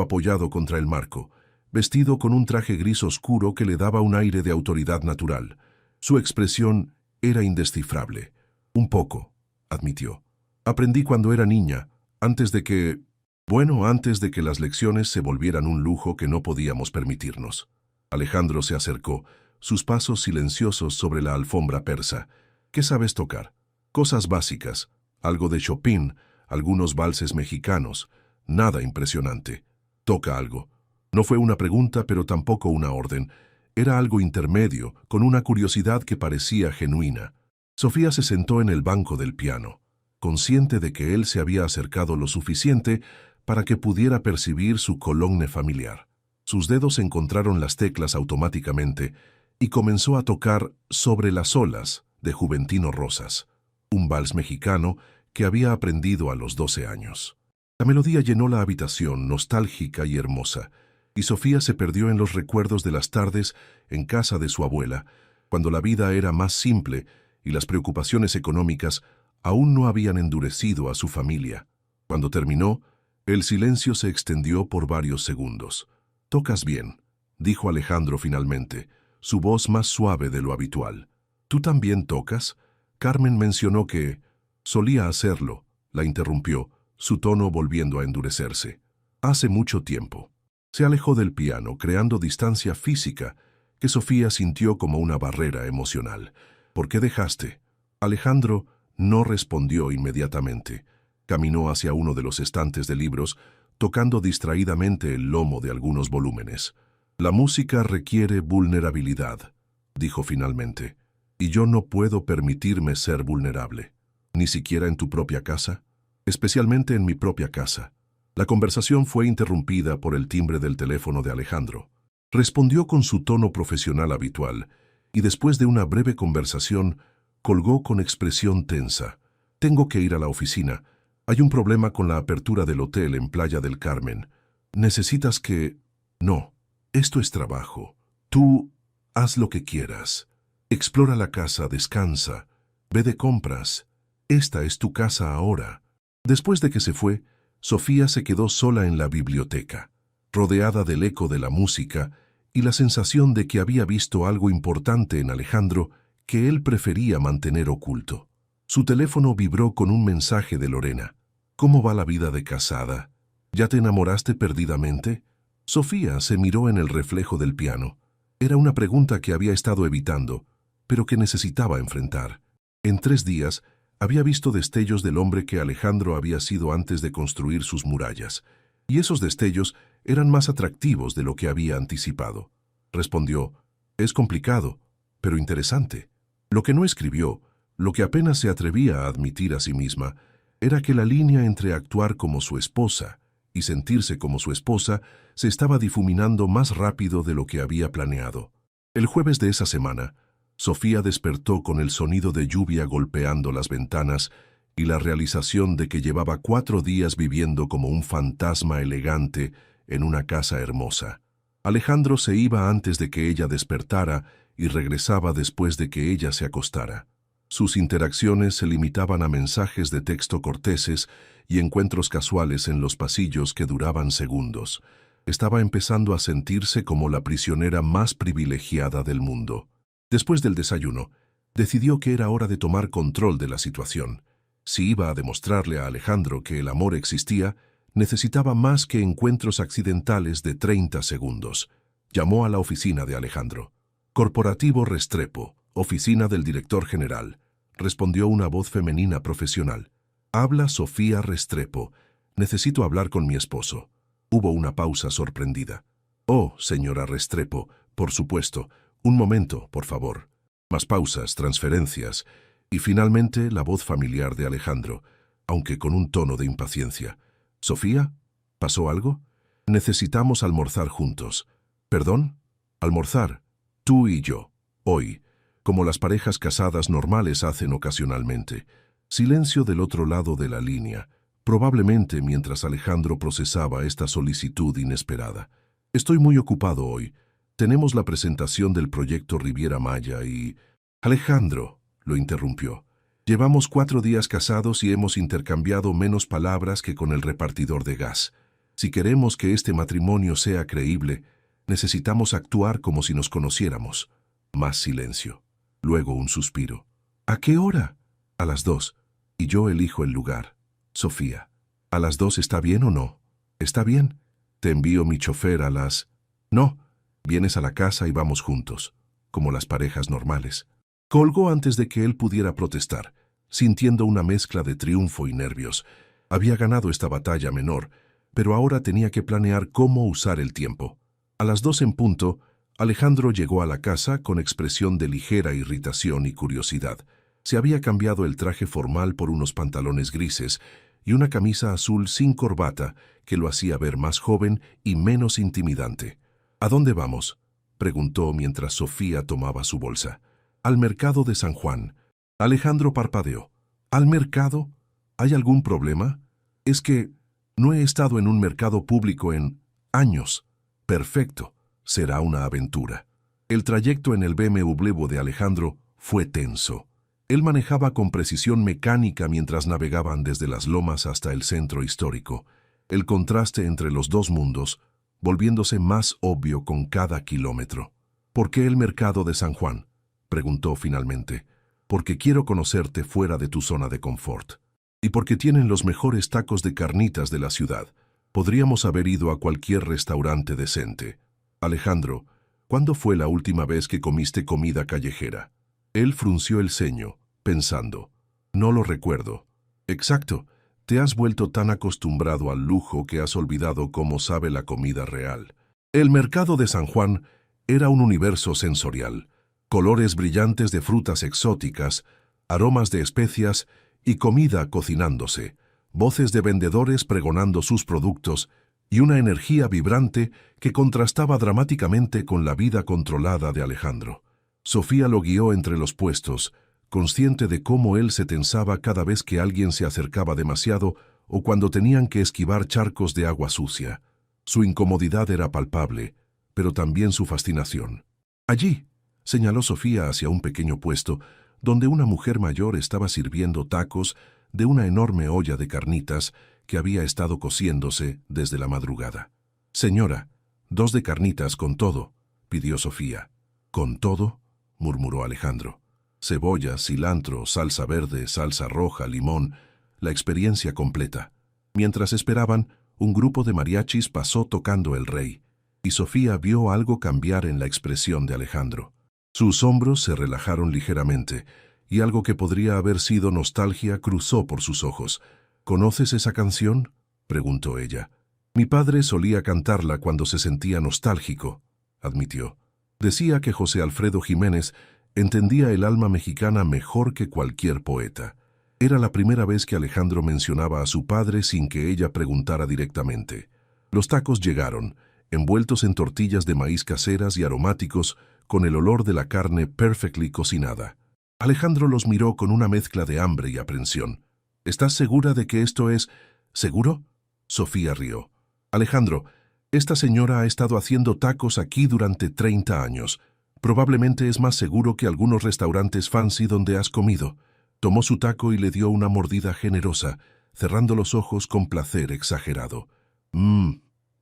Speaker 1: apoyado contra el marco, vestido con un traje gris oscuro que le daba un aire de autoridad natural. Su expresión era indescifrable. Un poco, admitió. Aprendí cuando era niña, antes de que las lecciones se volvieran un lujo que no podíamos permitirnos. Alejandro se acercó, sus pasos silenciosos sobre la alfombra persa. ¿Qué sabes tocar? Cosas básicas, algo de Chopin, algunos valses mexicanos, nada impresionante. Toca algo. No fue una pregunta, pero tampoco una orden. Era algo intermedio, con una curiosidad que parecía genuina. Sofía se sentó en el banco del piano, consciente de que él se había acercado lo suficiente para que pudiera percibir su colonne familiar. Sus dedos encontraron las teclas automáticamente y comenzó a tocar Sobre las olas de Juventino Rosas, un vals mexicano que había aprendido a los 12 años. La melodía llenó la habitación, nostálgica y hermosa, y Sofía se perdió en los recuerdos de las tardes en casa de su abuela, cuando la vida era más simple y las preocupaciones económicas aún no habían endurecido a su familia. Cuando terminó, el silencio se extendió por varios segundos. «Tocas bien», dijo Alejandro finalmente, su voz más suave de lo habitual. «¿Tú también tocas?» Carmen mencionó que solía hacerlo, la interrumpió, su tono volviendo a endurecerse. «Hace mucho tiempo». Se alejó del piano, creando distancia física que Sofía sintió como una barrera emocional. «¿Por qué dejaste?» Alejandro no respondió inmediatamente. Caminó hacia uno de los estantes de libros, tocando distraídamente el lomo de algunos volúmenes. «La música requiere vulnerabilidad», dijo finalmente, «y yo no puedo permitirme ser vulnerable. ¿Ni siquiera en tu propia casa?» «Especialmente en mi propia casa». La conversación fue interrumpida por el timbre del teléfono de Alejandro. Respondió con su tono profesional habitual, y después de una breve conversación, colgó con expresión tensa. «Tengo que ir a la oficina. Hay un problema con la apertura del hotel en Playa del Carmen. ¿Necesitas que...?» «No, esto es trabajo. Tú haz lo que quieras. Explora la casa, descansa, ve de compras. Esta es tu casa ahora». Después de que se fue, Sofía se quedó sola en la biblioteca, rodeada del eco de la música y la sensación de que había visto algo importante en Alejandro que él prefería mantener oculto. Su teléfono vibró con un mensaje de Lorena. «¿Cómo va la vida de casada? ¿Ya te enamoraste perdidamente?» Sofía se miró en el reflejo del piano. Era una pregunta que había estado evitando, pero que necesitaba enfrentar. En 3 días, había visto destellos del hombre que Alejandro había sido antes de construir sus murallas, y esos destellos eran más atractivos de lo que había anticipado. Respondió: «Es complicado, pero interesante». Lo que no escribió, lo que apenas se atrevía a admitir a sí misma, era que la línea entre actuar como su esposa y sentirse como su esposa se estaba difuminando más rápido de lo que había planeado. El jueves de esa semana, Sofía despertó con el sonido de lluvia golpeando las ventanas y la realización de que llevaba 4 días viviendo como un fantasma elegante en una casa hermosa. Alejandro se iba antes de que ella despertara y regresaba después de que ella se acostara. Sus interacciones se limitaban a mensajes de texto corteses y encuentros casuales en los pasillos que duraban segundos. Estaba empezando a sentirse como la prisionera más privilegiada del mundo. Después del desayuno, decidió que era hora de tomar control de la situación. Si iba a demostrarle a Alejandro que el amor existía, necesitaba más que encuentros accidentales de 30 segundos. Llamó a la oficina de Alejandro. «Corporativo Restrepo, oficina del director general», respondió una voz femenina profesional. «Habla Sofía Restrepo. Necesito hablar con mi esposo». Hubo una pausa sorprendida. «Oh, señora Restrepo, por supuesto. Un momento, por favor». Más pausas, transferencias, y finalmente la voz familiar de Alejandro, aunque con un tono de impaciencia. «¿Sofía? ¿Pasó algo? Necesitamos almorzar juntos». «¿Perdón? Almorzar. Tú y yo. Hoy. Como las parejas casadas normales hacen ocasionalmente». Silencio del otro lado de la línea. probablemente mientras Alejandro procesaba esta solicitud inesperada. Estoy muy ocupado hoy. Tenemos la presentación del proyecto Riviera Maya y... Alejandro, lo interrumpió. Llevamos 4 días casados y hemos intercambiado menos palabras que con el repartidor de gas. Si queremos que este matrimonio sea creíble, necesitamos actuar como si nos conociéramos. Más silencio. Luego un suspiro. ¿A qué hora? A las 2. Y yo elijo el lugar. Sofía. ¿A las 2 está bien o no? ¿Está bien? Te envío mi chofer a las... No. Vienes a la casa y vamos juntos, como las parejas normales. Colgó antes de que él pudiera protestar, sintiendo una mezcla de triunfo y nervios. Había ganado esta batalla menor, pero ahora tenía que planear cómo usar el tiempo. A las 2 en punto, Alejandro llegó a la casa con expresión de ligera irritación y curiosidad. Se había cambiado el traje formal por unos pantalones grises y una camisa azul sin corbata que lo hacía ver más joven y menos intimidante. ¿A dónde vamos?, preguntó mientras Sofía tomaba su bolsa. Al mercado de San Juan. Alejandro parpadeó. ¿Al mercado? ¿Hay algún problema? Es que no he estado en un mercado público en años. Perfecto. Será una aventura. El trayecto en el BMW de Alejandro fue tenso. Él manejaba con precisión mecánica mientras navegaban desde las lomas hasta el centro histórico. El contraste entre los dos mundos, volviéndose más obvio con cada kilómetro. ¿Por qué el mercado de San Juan?, preguntó finalmente. Porque quiero conocerte fuera de tu zona de confort. Y porque tienen los mejores tacos de carnitas de la ciudad. Podríamos haber ido a cualquier restaurante decente. Alejandro, ¿cuándo fue la última vez que comiste comida callejera? Él frunció el ceño, pensando. No lo recuerdo. Exacto. Te has vuelto tan acostumbrado al lujo que has olvidado cómo sabe la comida real. El mercado de San Juan era un universo sensorial. Colores brillantes de frutas exóticas, aromas de especias y comida cocinándose, voces de vendedores pregonando sus productos y una energía vibrante que contrastaba dramáticamente con la vida controlada de Alejandro. Sofía lo guió entre los puestos, consciente de cómo él se tensaba cada vez que alguien se acercaba demasiado o cuando tenían que esquivar charcos de agua sucia. Su incomodidad era palpable, pero también su fascinación. Allí, señaló Sofía hacia un pequeño puesto donde una mujer mayor estaba sirviendo tacos de una enorme olla de carnitas que había estado cociéndose desde la madrugada. «Señora, 2 de carnitas con todo», pidió Sofía. «¿Con todo?», murmuró Alejandro. Cebolla, cilantro, salsa verde, salsa roja, limón, la experiencia completa. Mientras esperaban, un grupo de mariachis pasó tocando El Rey, y Sofía vio algo cambiar en la expresión de Alejandro. Sus hombros se relajaron ligeramente, y algo que podría haber sido nostalgia cruzó por sus ojos. «¿Conoces esa canción?», preguntó ella. «Mi padre solía cantarla cuando se sentía nostálgico», admitió. Decía que José Alfredo Jiménez entendía el alma mexicana mejor que cualquier poeta. Era la primera vez que Alejandro mencionaba a su padre sin que ella preguntara directamente. Los tacos llegaron, envueltos en tortillas de maíz caseras y aromáticos, con el olor de la carne perfectly cocinada. Alejandro los miró con una mezcla de hambre y aprensión. «¿Estás segura de que esto es...?» «¿Seguro?», Sofía rió. «Alejandro, esta señora ha estado haciendo tacos aquí durante 30 años. Probablemente es más seguro que algunos restaurantes fancy donde has comido». Tomó su taco y le dio una mordida generosa, cerrando los ojos con placer exagerado.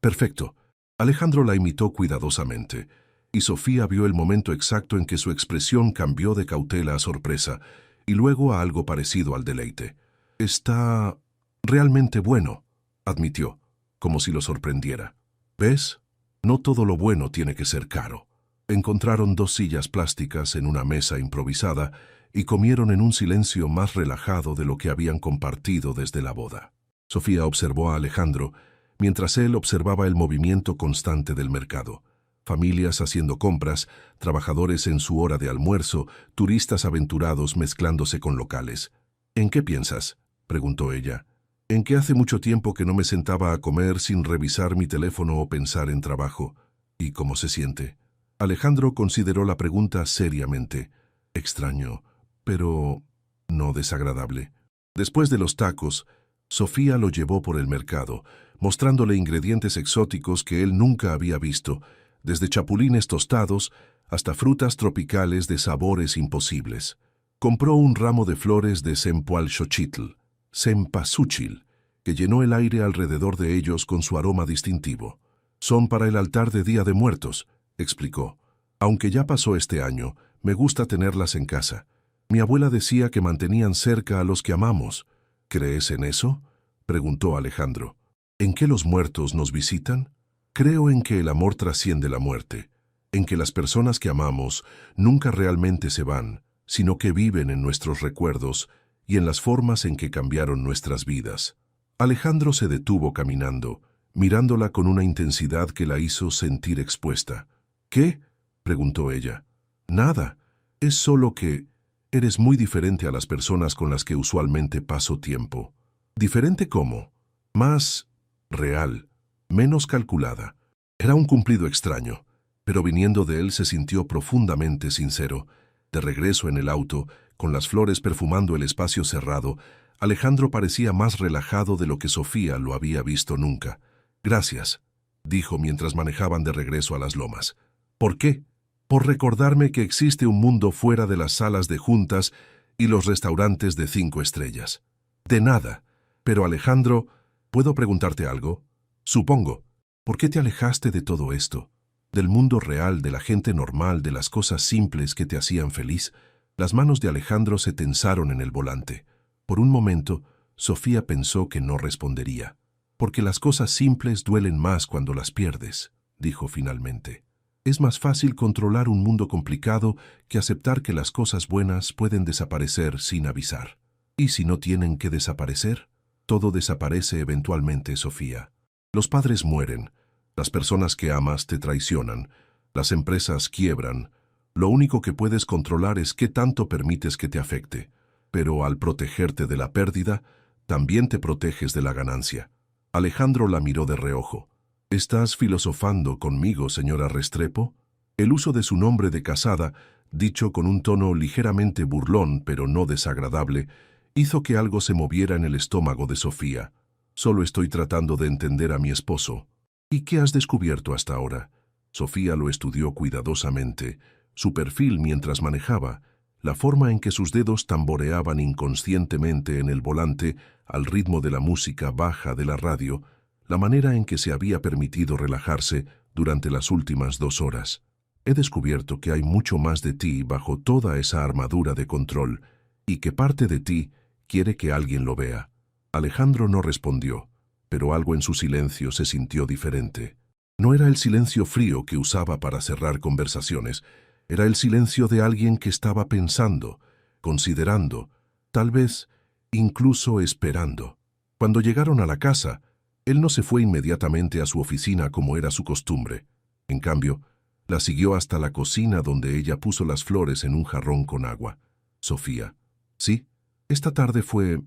Speaker 1: Perfecto». Alejandro la imitó cuidadosamente, y Sofía vio el momento exacto en que su expresión cambió de cautela a sorpresa, y luego a algo parecido al deleite. «Está realmente bueno», admitió, como si lo sorprendiera. «¿Ves? No todo lo bueno tiene que ser caro». Encontraron 2 sillas plásticas en una mesa improvisada y comieron en un silencio más relajado de lo que habían compartido desde la boda. Sofía observó a Alejandro, mientras él observaba el movimiento constante del mercado. Familias haciendo compras, trabajadores en su hora de almuerzo, turistas aventurados mezclándose con locales. «¿En qué piensas?», preguntó ella. «En que hace mucho tiempo que no me sentaba a comer sin revisar mi teléfono o pensar en trabajo. ¿Y cómo se siente?». Alejandro consideró la pregunta seriamente. «Extraño, pero no desagradable». Después de los tacos, Sofía lo llevó por el mercado, mostrándole ingredientes exóticos que él nunca había visto, desde chapulines tostados hasta frutas tropicales de sabores imposibles. Compró un ramo de flores de cempasúchil, que llenó el aire alrededor de ellos con su aroma distintivo. Son para el altar de Día de Muertos, explicó. Aunque ya pasó este año, me gusta tenerlas en casa. Mi abuela decía que mantenían cerca a los que amamos. ¿Crees en eso?, preguntó Alejandro. ¿En qué los muertos nos visitan? Creo en que el amor trasciende la muerte, en que las personas que amamos nunca realmente se van, sino que viven en nuestros recuerdos y en las formas en que cambiaron nuestras vidas. Alejandro se detuvo caminando, mirándola con una intensidad que la hizo sentir expuesta. ¿Qué?, preguntó ella. Nada, es solo que eres muy diferente a las personas con las que usualmente paso tiempo. ¿Diferente cómo? Más real, menos calculada. Era un cumplido extraño, pero viniendo de él se sintió profundamente sincero. De regreso en el auto, con las flores perfumando el espacio cerrado, Alejandro parecía más relajado de lo que Sofía lo había visto nunca. Gracias, dijo mientras manejaban de regreso a las lomas. ¿Por qué? Por recordarme que existe un mundo fuera de las salas de juntas y los restaurantes de 5 estrellas. De nada. Pero Alejandro, ¿puedo preguntarte algo? Supongo. ¿Por qué te alejaste de todo esto? Del mundo real, de la gente normal, de las cosas simples que te hacían feliz. Las manos de Alejandro se tensaron en el volante. Por un momento, Sofía pensó que no respondería. Porque las cosas simples duelen más cuando las pierdes, dijo finalmente. Es más fácil controlar un mundo complicado que aceptar que las cosas buenas pueden desaparecer sin avisar. ¿Y si no tienen que desaparecer? Todo desaparece eventualmente, Sofía. Los padres mueren, las personas que amas te traicionan, las empresas quiebran. Lo único que puedes controlar es qué tanto permites que te afecte. Pero al protegerte de la pérdida, también te proteges de la ganancia. Alejandro la miró de reojo. ¿Estás filosofando conmigo, señora Restrepo? El uso de su nombre de casada, dicho con un tono ligeramente burlón pero no desagradable, hizo que algo se moviera en el estómago de Sofía. Solo estoy tratando de entender a mi esposo. ¿Y qué has descubierto hasta ahora? Sofía lo estudió cuidadosamente, su perfil mientras manejaba, la forma en que sus dedos tamboreaban inconscientemente en el volante al ritmo de la música baja de la radio, la manera en que se había permitido relajarse durante las últimas 2 horas. He descubierto que hay mucho más de ti bajo toda esa armadura de control y que parte de ti quiere que alguien lo vea. Alejandro no respondió, pero algo en su silencio se sintió diferente. No era el silencio frío que usaba para cerrar conversaciones, era el silencio de alguien que estaba pensando, considerando, tal vez incluso esperando. Cuando llegaron a la casa, él no se fue inmediatamente a su oficina como era su costumbre. En cambio, la siguió hasta la cocina donde ella puso las flores en un jarrón con agua. Sofía. Sí, esta tarde fue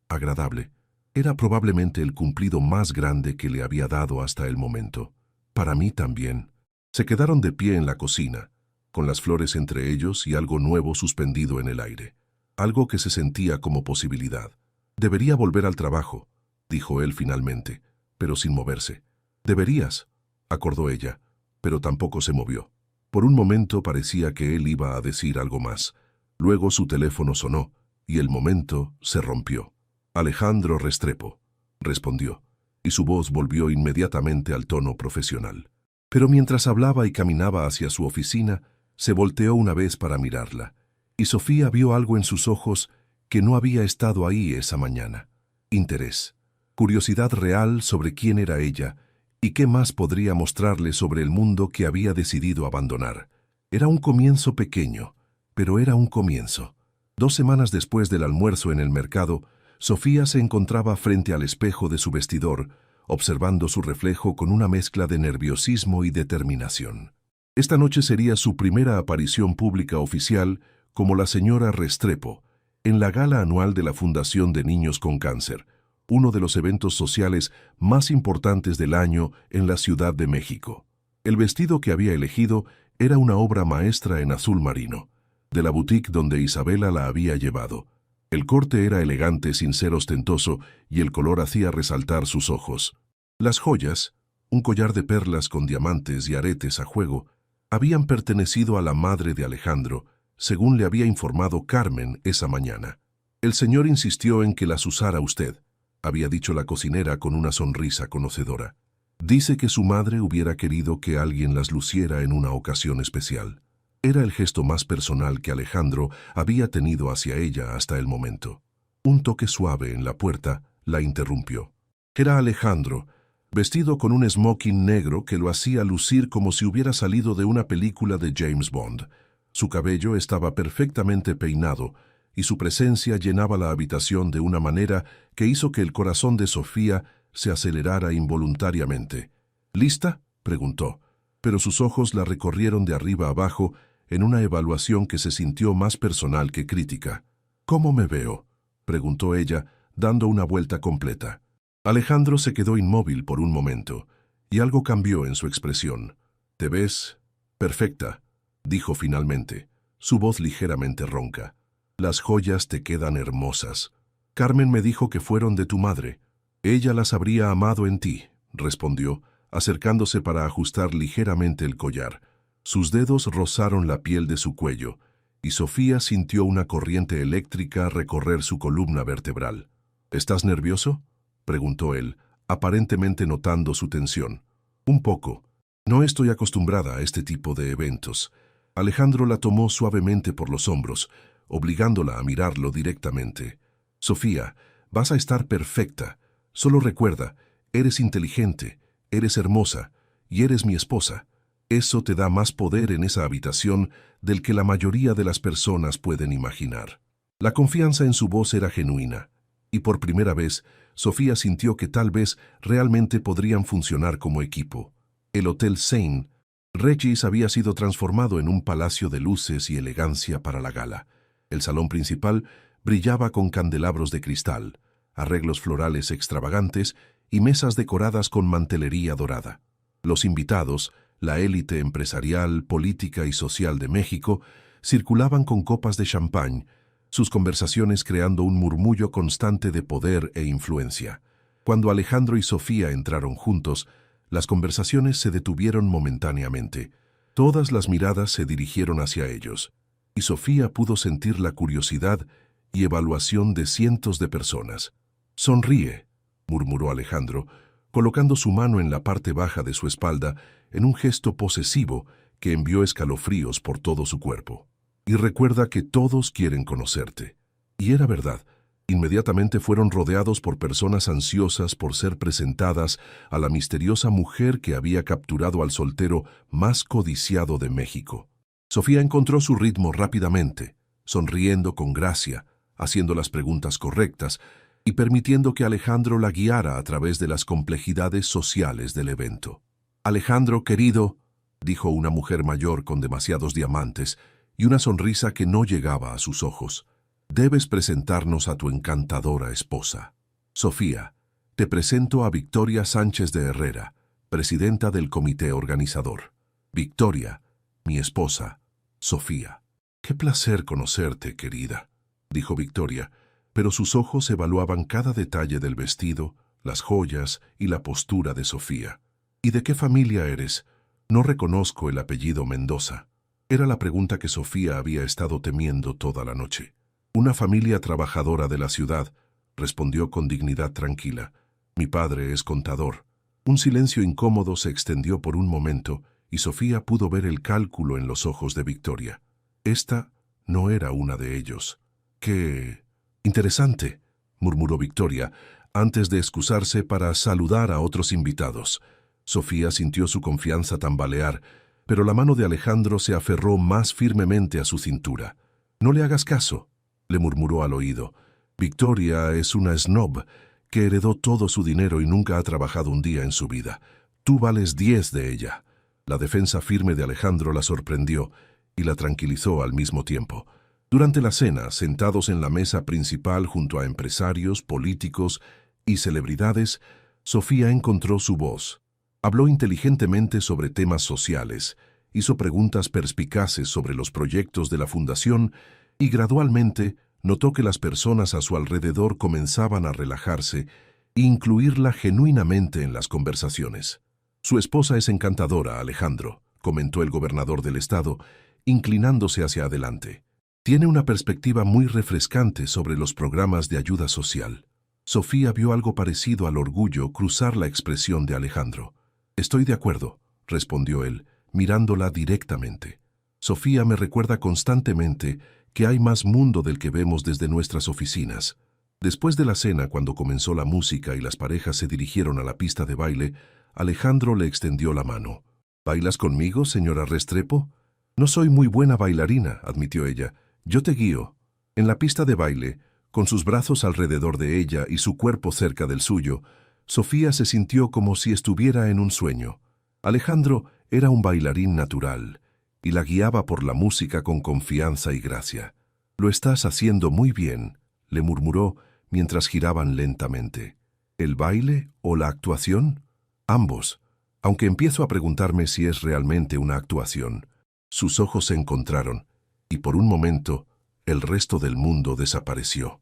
Speaker 1: agradable. Era probablemente el cumplido más grande que le había dado hasta el momento. Para mí también. Se quedaron de pie en la cocina, con las flores entre ellos y algo nuevo suspendido en el aire. Algo que se sentía como posibilidad. Debería volver al trabajo, dijo él finalmente, pero sin moverse. Deberías, acordó ella, pero tampoco se movió. Por un momento parecía que él iba a decir algo más. Luego su teléfono sonó, y el momento se rompió. Alejandro Restrepo, respondió, y su voz volvió inmediatamente al tono profesional. Pero mientras hablaba y caminaba hacia su oficina, se volteó una vez para mirarla, y Sofía vio algo en sus ojos que no había estado ahí esa mañana. Interés, curiosidad real sobre quién era ella y qué más podría mostrarle sobre el mundo que había decidido abandonar. Era un comienzo pequeño, pero era un comienzo. 2 semanas después del almuerzo en el mercado, Sofía se encontraba frente al espejo de su vestidor, observando su reflejo con una mezcla de nerviosismo y determinación. Esta noche sería su primera aparición pública oficial como la señora Restrepo, en la gala anual de la Fundación de Niños con Cáncer, uno de los eventos sociales más importantes del año en la Ciudad de México. El vestido que había elegido era una obra maestra en azul marino, de la boutique donde Isabela la había llevado. El corte era elegante sin ser ostentoso y el color hacía resaltar sus ojos. Las joyas, un collar de perlas con diamantes y aretes a juego, habían pertenecido a la madre de Alejandro, según le había informado Carmen esa mañana. El señor insistió en que las usara usted, había dicho la cocinera con una sonrisa conocedora. Dice que su madre hubiera querido que alguien las luciera en una ocasión especial. Era el gesto más personal que Alejandro había tenido hacia ella hasta el momento. Un toque suave en la puerta la interrumpió. Era Alejandro, vestido con un smoking negro que lo hacía lucir como si hubiera salido de una película de James Bond. Su cabello estaba perfectamente peinado y su presencia llenaba la habitación de una manera que hizo que el corazón de Sofía se acelerara involuntariamente. ¿Lista?, preguntó, pero sus ojos la recorrieron de arriba abajo en una evaluación que se sintió más personal que crítica. ¿Cómo me veo?, preguntó ella, dando una vuelta completa. Alejandro se quedó inmóvil por un momento, y algo cambió en su expresión. «Te ves perfecta», dijo finalmente, su voz ligeramente ronca. «Las joyas te quedan hermosas. Carmen me dijo que fueron de tu madre. Ella las habría amado en ti», respondió, acercándose para ajustar ligeramente el collar. Sus dedos rozaron la piel de su cuello, y Sofía sintió una corriente eléctrica recorrer su columna vertebral. «¿Estás nervioso?», preguntó él, aparentemente notando su tensión. «Un poco. No estoy acostumbrada a este tipo de eventos». Alejandro la tomó suavemente por los hombros, obligándola a mirarlo directamente. «Sofía, vas a estar perfecta. Solo recuerda, eres inteligente, eres hermosa y eres mi esposa. Eso te da más poder en esa habitación del que la mayoría de las personas pueden imaginar». La confianza en su voz era genuina, y por primera vez, Sofía sintió que tal vez realmente podrían funcionar como equipo. El Hotel Seine Regis había sido transformado en un palacio de luces y elegancia para la gala. El salón principal brillaba con candelabros de cristal, arreglos florales extravagantes y mesas decoradas con mantelería dorada. Los invitados, la élite empresarial, política y social de México, circulaban con copas de champán, sus conversaciones creando un murmullo constante de poder e influencia. Cuando Alejandro y Sofía entraron juntos, las conversaciones se detuvieron momentáneamente. Todas las miradas se dirigieron hacia ellos, y Sofía pudo sentir la curiosidad y evaluación de cientos de personas. «Sonríe», murmuró Alejandro, colocando su mano en la parte baja de su espalda en un gesto posesivo que envió escalofríos por todo su cuerpo. «Y recuerda que todos quieren conocerte». Y era verdad. Inmediatamente fueron rodeados por personas ansiosas por ser presentadas a la misteriosa mujer que había capturado al soltero más codiciado de México. Sofía encontró su ritmo rápidamente, sonriendo con gracia, haciendo las preguntas correctas y permitiendo que Alejandro la guiara a través de las complejidades sociales del evento. «Alejandro, querido», dijo una mujer mayor con demasiados diamantes y una sonrisa que no llegaba a sus ojos, «debes presentarnos a tu encantadora esposa. Sofía, te presento a Victoria Sánchez de Herrera, presidenta del comité organizador. Victoria, mi esposa, Sofía». «Qué placer conocerte, querida», dijo Victoria, pero sus ojos evaluaban cada detalle del vestido, las joyas y la postura de Sofía. «¿Y de qué familia eres? No reconozco el apellido Mendoza». Era la pregunta que Sofía había estado temiendo toda la noche. «Una familia trabajadora de la ciudad», respondió con dignidad tranquila. «Mi padre es contador». Un silencio incómodo se extendió por un momento y Sofía pudo ver el cálculo en los ojos de Victoria. Esta no era una de ellos. «¡Qué interesante!», murmuró Victoria, antes de excusarse para saludar a otros invitados. Sofía sintió su confianza tambalear, pero la mano de Alejandro se aferró más firmemente a su cintura. «No le hagas caso», le murmuró al oído. «Victoria es una snob que heredó todo su dinero y nunca ha trabajado un día en su vida. Tú vales 10 de ella». La defensa firme de Alejandro la sorprendió y la tranquilizó al mismo tiempo. Durante la cena, sentados en la mesa principal junto a empresarios, políticos y celebridades, Sofía encontró su voz. Habló inteligentemente sobre temas sociales, hizo preguntas perspicaces sobre los proyectos de la fundación y gradualmente Notó que las personas a su alrededor comenzaban a relajarse e incluirla genuinamente en las conversaciones. Su esposa es encantadora, Alejandro, comentó el gobernador del estado, inclinándose hacia adelante. Tiene una perspectiva muy refrescante sobre los programas de ayuda social. Sofía vio algo parecido al orgullo cruzar la expresión de Alejandro. Estoy de acuerdo, respondió él, mirándola directamente. Sofía me recuerda constantemente que hay más mundo del que vemos desde nuestras oficinas. Después de la cena, cuando comenzó la música y las parejas se dirigieron a la pista de baile, Alejandro le extendió la mano. ¿Bailas conmigo, señora Restrepo? No soy muy buena bailarina, admitió ella. Yo te guío. En la pista de baile, con sus brazos alrededor de ella y su cuerpo cerca del suyo, Sofía se sintió como si estuviera en un sueño. Alejandro era un bailarín natural y la guiaba por la música con confianza y gracia. «Lo estás haciendo muy bien», le murmuró mientras giraban lentamente. ¿El baile o la actuación? Ambos, aunque empiezo a preguntarme si es realmente una actuación. Sus ojos se encontraron y por un momento el resto del mundo desapareció.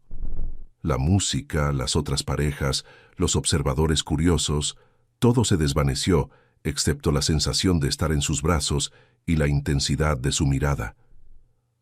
Speaker 1: La música, las otras parejas, los observadores curiosos, todo se desvaneció, excepto la sensación de estar en sus brazos y la intensidad de su mirada.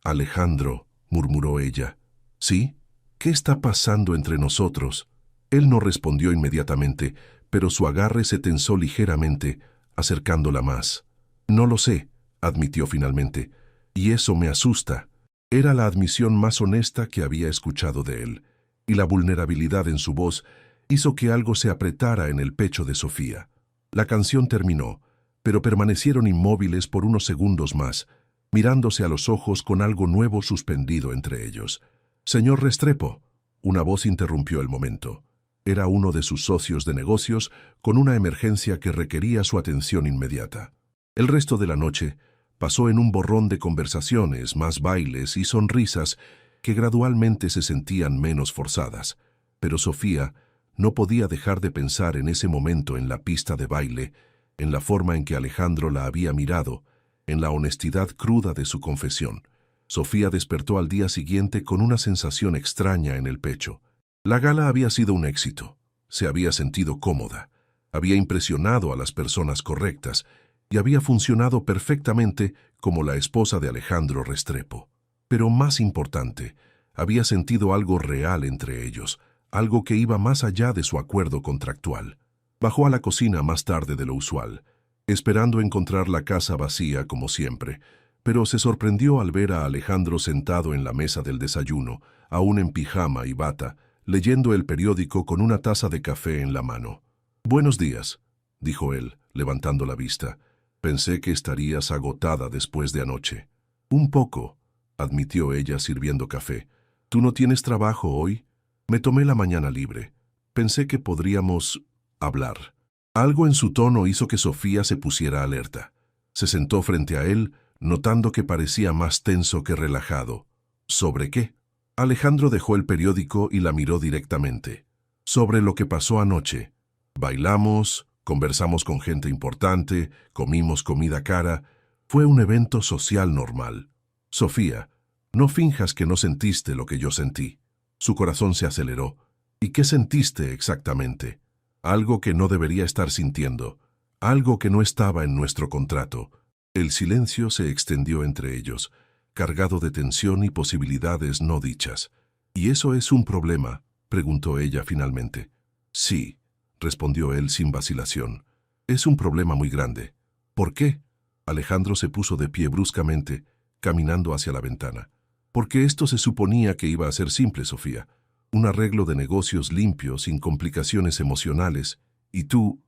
Speaker 1: «Alejandro», murmuró ella. «¿Sí? ¿Qué está pasando entre nosotros?» Él no respondió inmediatamente, pero su agarre se tensó ligeramente, acercándola más. «No lo sé», admitió finalmente, «y eso me asusta». Era la admisión más honesta que había escuchado de él, y la vulnerabilidad en su voz hizo que algo se apretara en el pecho de Sofía. La canción terminó, pero permanecieron inmóviles por unos segundos más, mirándose a los ojos con algo nuevo suspendido entre ellos. «Señor Restrepo», una voz interrumpió el momento. Era uno de sus socios de negocios con una emergencia que requería su atención inmediata. El resto de la noche pasó en un borrón de conversaciones, más bailes y sonrisas que gradualmente se sentían menos forzadas. Pero Sofía no podía dejar de pensar en ese momento en la pista de baile, en la forma en que Alejandro la había mirado, en la honestidad cruda de su confesión. Sofía despertó al día siguiente con una sensación extraña en el pecho. La gala había sido un éxito. Se había sentido cómoda. Había impresionado a las personas correctas y había funcionado perfectamente como la esposa de Alejandro Restrepo. Pero más importante, había sentido algo real entre ellos, algo que iba más allá de su acuerdo contractual. Bajó a la cocina más tarde de lo usual, esperando encontrar la casa vacía como siempre, pero se sorprendió al ver a Alejandro sentado en la mesa del desayuno, aún en pijama y bata, leyendo el periódico con una taza de café en la mano. «Buenos días», dijo él, levantando la vista. «Pensé que estarías agotada después de anoche». «Un poco», admitió ella sirviendo café. «¿Tú no tienes trabajo hoy?» «Me tomé la mañana libre. Pensé que podríamos hablar». Algo en su tono hizo que Sofía se pusiera alerta. Se sentó frente a él, notando que parecía más tenso que relajado. ¿Sobre qué? Alejandro dejó el periódico y la miró directamente. «Sobre lo que pasó anoche. Bailamos, conversamos con gente importante, comimos comida cara. Fue un evento social normal. Sofía, no finjas que no sentiste lo que yo sentí». Su corazón se aceleró. «¿Y qué sentiste exactamente?» «Algo que no debería estar sintiendo. Algo que no estaba en nuestro contrato». El silencio se extendió entre ellos, cargado de tensión y posibilidades no dichas. «¿Y eso es un problema?», preguntó ella finalmente. «Sí», respondió él sin vacilación. «Es un problema muy grande». «¿Por qué?». Alejandro se puso de pie bruscamente, caminando hacia la ventana. «Porque esto se suponía que iba a ser simple, Sofía. Un arreglo de negocios limpio, sin complicaciones emocionales. Y tú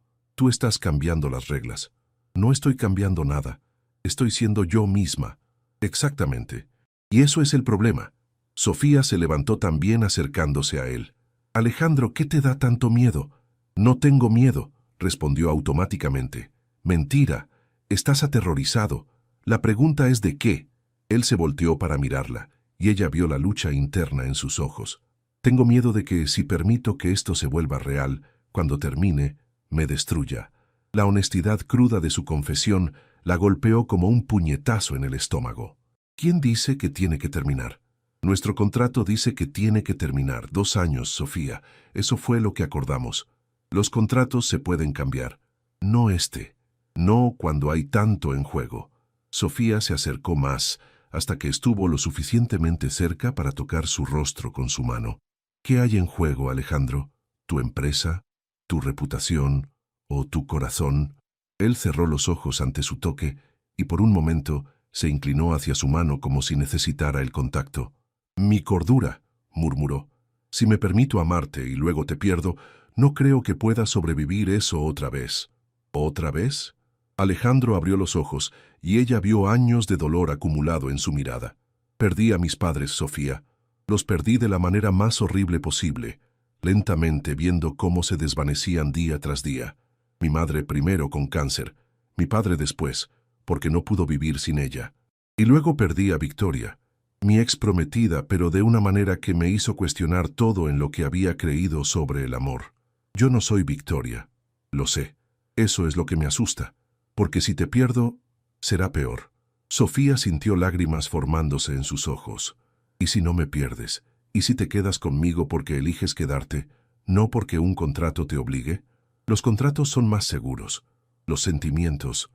Speaker 1: estás cambiando las reglas». «No estoy cambiando nada. Estoy siendo yo misma». «Exactamente. Y eso es el problema». Sofía se levantó también acercándose a él. «Alejandro, ¿qué te da tanto miedo?» «No tengo miedo», respondió automáticamente. «Mentira. Estás aterrorizado. La pregunta es ¿de qué?». Él se volteó para mirarla, y ella vio la lucha interna en sus ojos. «Tengo miedo de que, si permito que esto se vuelva real, cuando termine, me destruya». La honestidad cruda de su confesión la golpeó como un puñetazo en el estómago. «¿Quién dice que tiene que terminar?». Nuestro contrato dice que tiene que terminar 2 años, Sofía. Eso fue lo que acordamos. Los contratos se pueden cambiar. No este. No cuando hay tanto en juego. Sofía se acercó más, hasta que estuvo lo suficientemente cerca para tocar su rostro con su mano. ¿Qué hay en juego, Alejandro? ¿Tu empresa? ¿Tu reputación? ¿O tu corazón? Él cerró los ojos ante su toque y por un momento se inclinó hacia su mano como si necesitara el contacto. «Mi cordura», murmuró. «Si me permito amarte y luego te pierdo, no creo que pueda sobrevivir eso otra vez». ¿Otra vez? Alejandro abrió los ojos y ella vio años de dolor acumulado en su mirada. «Perdí a mis padres, Sofía. Los perdí de la manera más horrible posible, lentamente viendo cómo se desvanecían día tras día. Mi madre primero con cáncer, mi padre después, porque no pudo vivir sin ella. Y luego perdí a Victoria, mi ex prometida, pero de una manera que me hizo cuestionar todo en lo que había creído sobre el amor. Yo no soy Victoria, lo sé. Eso es lo que me asusta, porque si te pierdo, será peor». Sofía sintió lágrimas formándose en sus ojos. «¿Y si no me pierdes? ¿Y si te quedas conmigo porque eliges quedarte, no porque un contrato te obligue? Los contratos son más seguros. Los sentimientos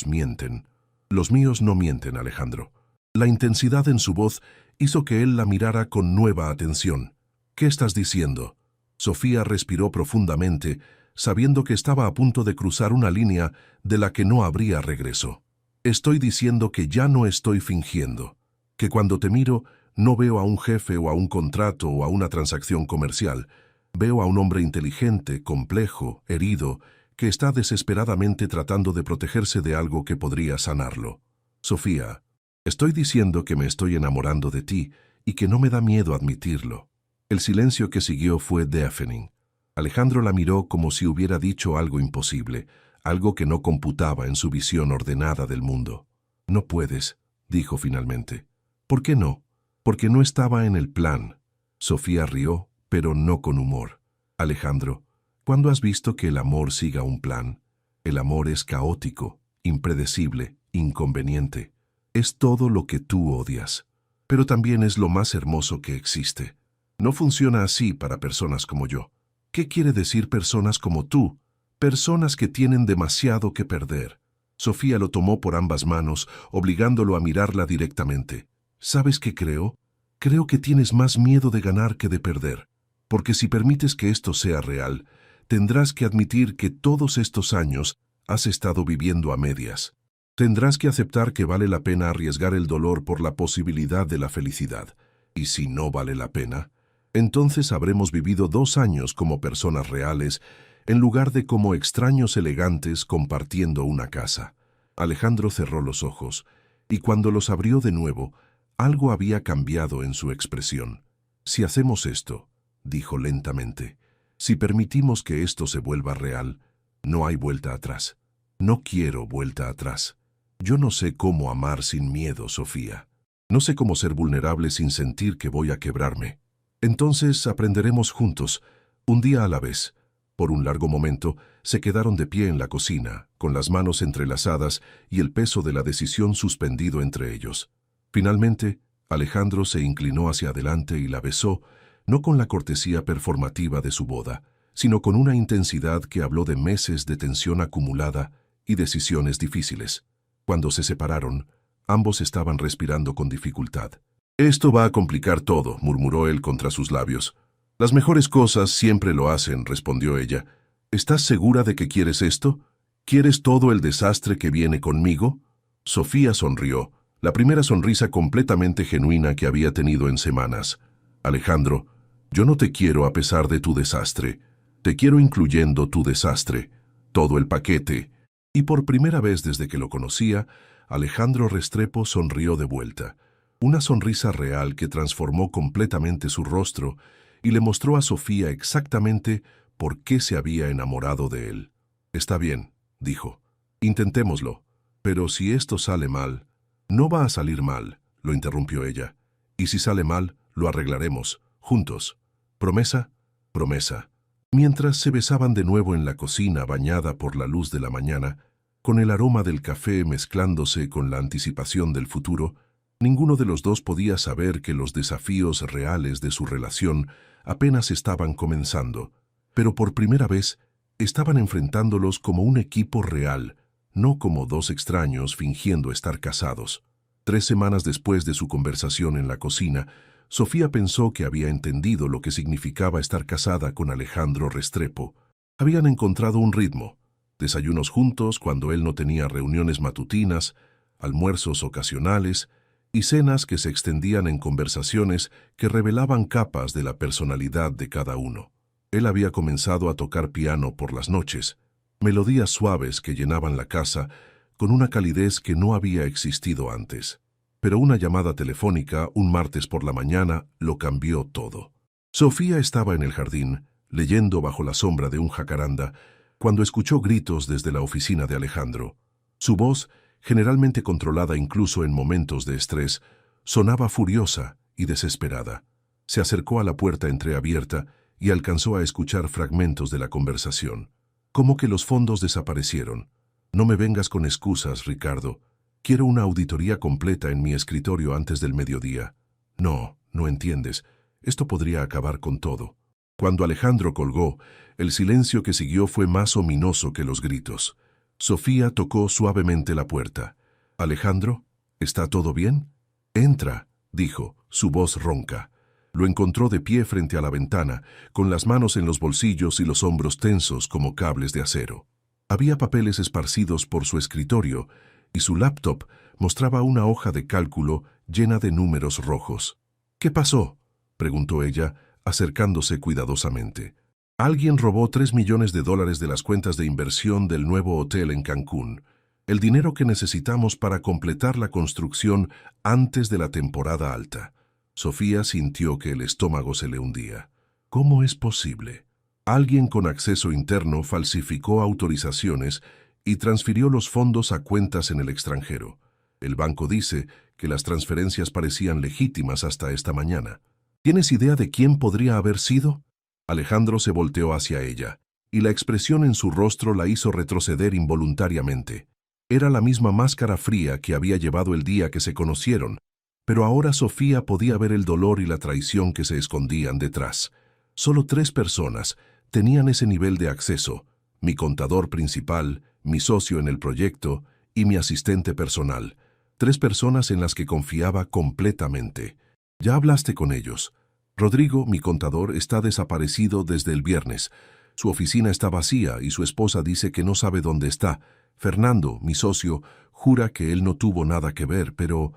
Speaker 1: mienten. Los míos no mienten, Alejandro». La intensidad en su voz hizo que él la mirara con nueva atención. «¿Qué estás diciendo?» Sofía respiró profundamente, sabiendo que estaba a punto de cruzar una línea de la que no habría regreso. «Estoy diciendo que ya no estoy fingiendo, que cuando te miro no veo a un jefe o a un contrato o a una transacción comercial. Veo a un hombre inteligente, complejo, herido, que está desesperadamente tratando de protegerse de algo que podría sanarlo. Sofía, estoy diciendo que me estoy enamorando de ti y que no me da miedo admitirlo». El silencio que siguió fue deafening. Alejandro la miró como si hubiera dicho algo imposible, algo que no computaba en su visión ordenada del mundo. «No puedes», dijo finalmente. «¿Por qué no?» «Porque no estaba en el plan». Sofía rió, pero no con humor. «Alejandro, ¿cuándo has visto que el amor siga un plan? El amor es caótico, impredecible, inconveniente. Es todo lo que tú odias, pero también es lo más hermoso que existe. No funciona así para personas como yo». «¿Qué quiere decir personas como tú?» «Personas que tienen demasiado que perder». Sofía lo tomó por ambas manos, obligándolo a mirarla directamente. «¿Sabes qué creo? Creo que tienes más miedo de ganar que de perder. Porque si permites que esto sea real, tendrás que admitir que todos estos años has estado viviendo a medias. Tendrás que aceptar que vale la pena arriesgar el dolor por la posibilidad de la felicidad. Y si no vale la pena, entonces habremos vivido 2 años como personas reales, en lugar de como extraños elegantes compartiendo una casa». Alejandro cerró los ojos, y cuando los abrió de nuevo, algo había cambiado en su expresión. «Si hacemos esto», dijo lentamente, «si permitimos que esto se vuelva real, no hay vuelta atrás. No quiero vuelta atrás. Yo no sé cómo amar sin miedo, Sofía. No sé cómo ser vulnerable sin sentir que voy a quebrarme. Entonces aprenderemos juntos, un día a la vez». Por un largo momento se quedaron de pie en la cocina, con las manos entrelazadas y el peso de la decisión suspendido entre ellos. Finalmente, Alejandro se inclinó hacia adelante y la besó, no con la cortesía performativa de su boda, sino con una intensidad que habló de meses de tensión acumulada y decisiones difíciles. Cuando se separaron, ambos estaban respirando con dificultad. «Esto va a complicar todo», murmuró él contra sus labios. «Las mejores cosas siempre lo hacen», respondió ella. «¿Estás segura de que quieres esto? ¿Quieres todo el desastre que viene conmigo?» Sofía sonrió, la primera sonrisa completamente genuina que había tenido en semanas. «Alejandro, yo no te quiero a pesar de tu desastre. Te quiero incluyendo tu desastre, todo el paquete». Y por primera vez desde que lo conocía, Alejandro Restrepo sonrió de vuelta. Una sonrisa real que transformó completamente su rostro y le mostró a Sofía exactamente por qué se había enamorado de él. «Está bien», dijo. «Intentémoslo. Pero si esto sale mal...» «No va a salir mal», lo interrumpió ella. «Y si sale mal, lo arreglaremos, juntos. ¿Promesa?» «Promesa». Mientras se besaban de nuevo en la cocina bañada por la luz de la mañana, con el aroma del café mezclándose con la anticipación del futuro, Ninguno de los dos podía saber que los desafíos reales de su relación apenas estaban comenzando, pero por primera vez estaban enfrentándolos como un equipo real, no como dos extraños fingiendo estar casados. 3 semanas después de su conversación en la cocina, Sofía pensó que había entendido lo que significaba estar casada con Alejandro Restrepo. Habían encontrado un ritmo: desayunos juntos cuando él no tenía reuniones matutinas, almuerzos ocasionales y cenas que se extendían en conversaciones que revelaban capas de la personalidad de cada uno. Él había comenzado a tocar piano por las noches, melodías suaves que llenaban la casa con una calidez que no había existido antes. Pero una llamada telefónica un martes por la mañana lo cambió todo. Sofía estaba en el jardín, leyendo bajo la sombra de un jacaranda, cuando escuchó gritos desde la oficina de Alejandro. Su voz, generalmente controlada incluso en momentos de estrés, sonaba furiosa y desesperada. Se acercó a la puerta entreabierta y alcanzó a escuchar fragmentos de la conversación. Como que los fondos desaparecieron. No me vengas con excusas, Ricardo. Quiero una auditoría completa en mi escritorio antes del mediodía. No, no entiendes. Esto podría acabar con todo. Cuando Alejandro colgó, el silencio que siguió fue más ominoso que los gritos. Sofía tocó suavemente la puerta. «Alejandro, ¿está todo bien?» «Entra», dijo, su voz ronca. Lo encontró de pie frente a la ventana, con las manos en los bolsillos y los hombros tensos como cables de acero. Había papeles esparcidos por su escritorio, y su laptop mostraba una hoja de cálculo llena de números rojos. «¿Qué pasó?», preguntó ella, acercándose cuidadosamente. «Alguien robó $3 millones de las cuentas de inversión del nuevo hotel en Cancún, el dinero que necesitamos para completar la construcción antes de la temporada alta». Sofía sintió que el estómago se le hundía. ¿Cómo es posible? Alguien con acceso interno falsificó autorizaciones y transfirió los fondos a cuentas en el extranjero. El banco dice que las transferencias parecían legítimas hasta esta mañana. ¿Tienes idea de quién podría haber sido? Alejandro se volteó hacia ella, y la expresión en su rostro la hizo retroceder involuntariamente. Era la misma máscara fría que había llevado el día que se conocieron, pero ahora Sofía podía ver el dolor y la traición que se escondían detrás. Solo 3 personas tenían ese nivel de acceso: mi contador principal, mi socio en el proyecto y mi asistente personal. 3 personas en las que confiaba completamente. «Ya hablaste con ellos. Rodrigo, mi contador, está desaparecido desde el viernes. Su oficina está vacía y su esposa dice que no sabe dónde está. Fernando, mi socio, jura que él no tuvo nada que ver, pero…»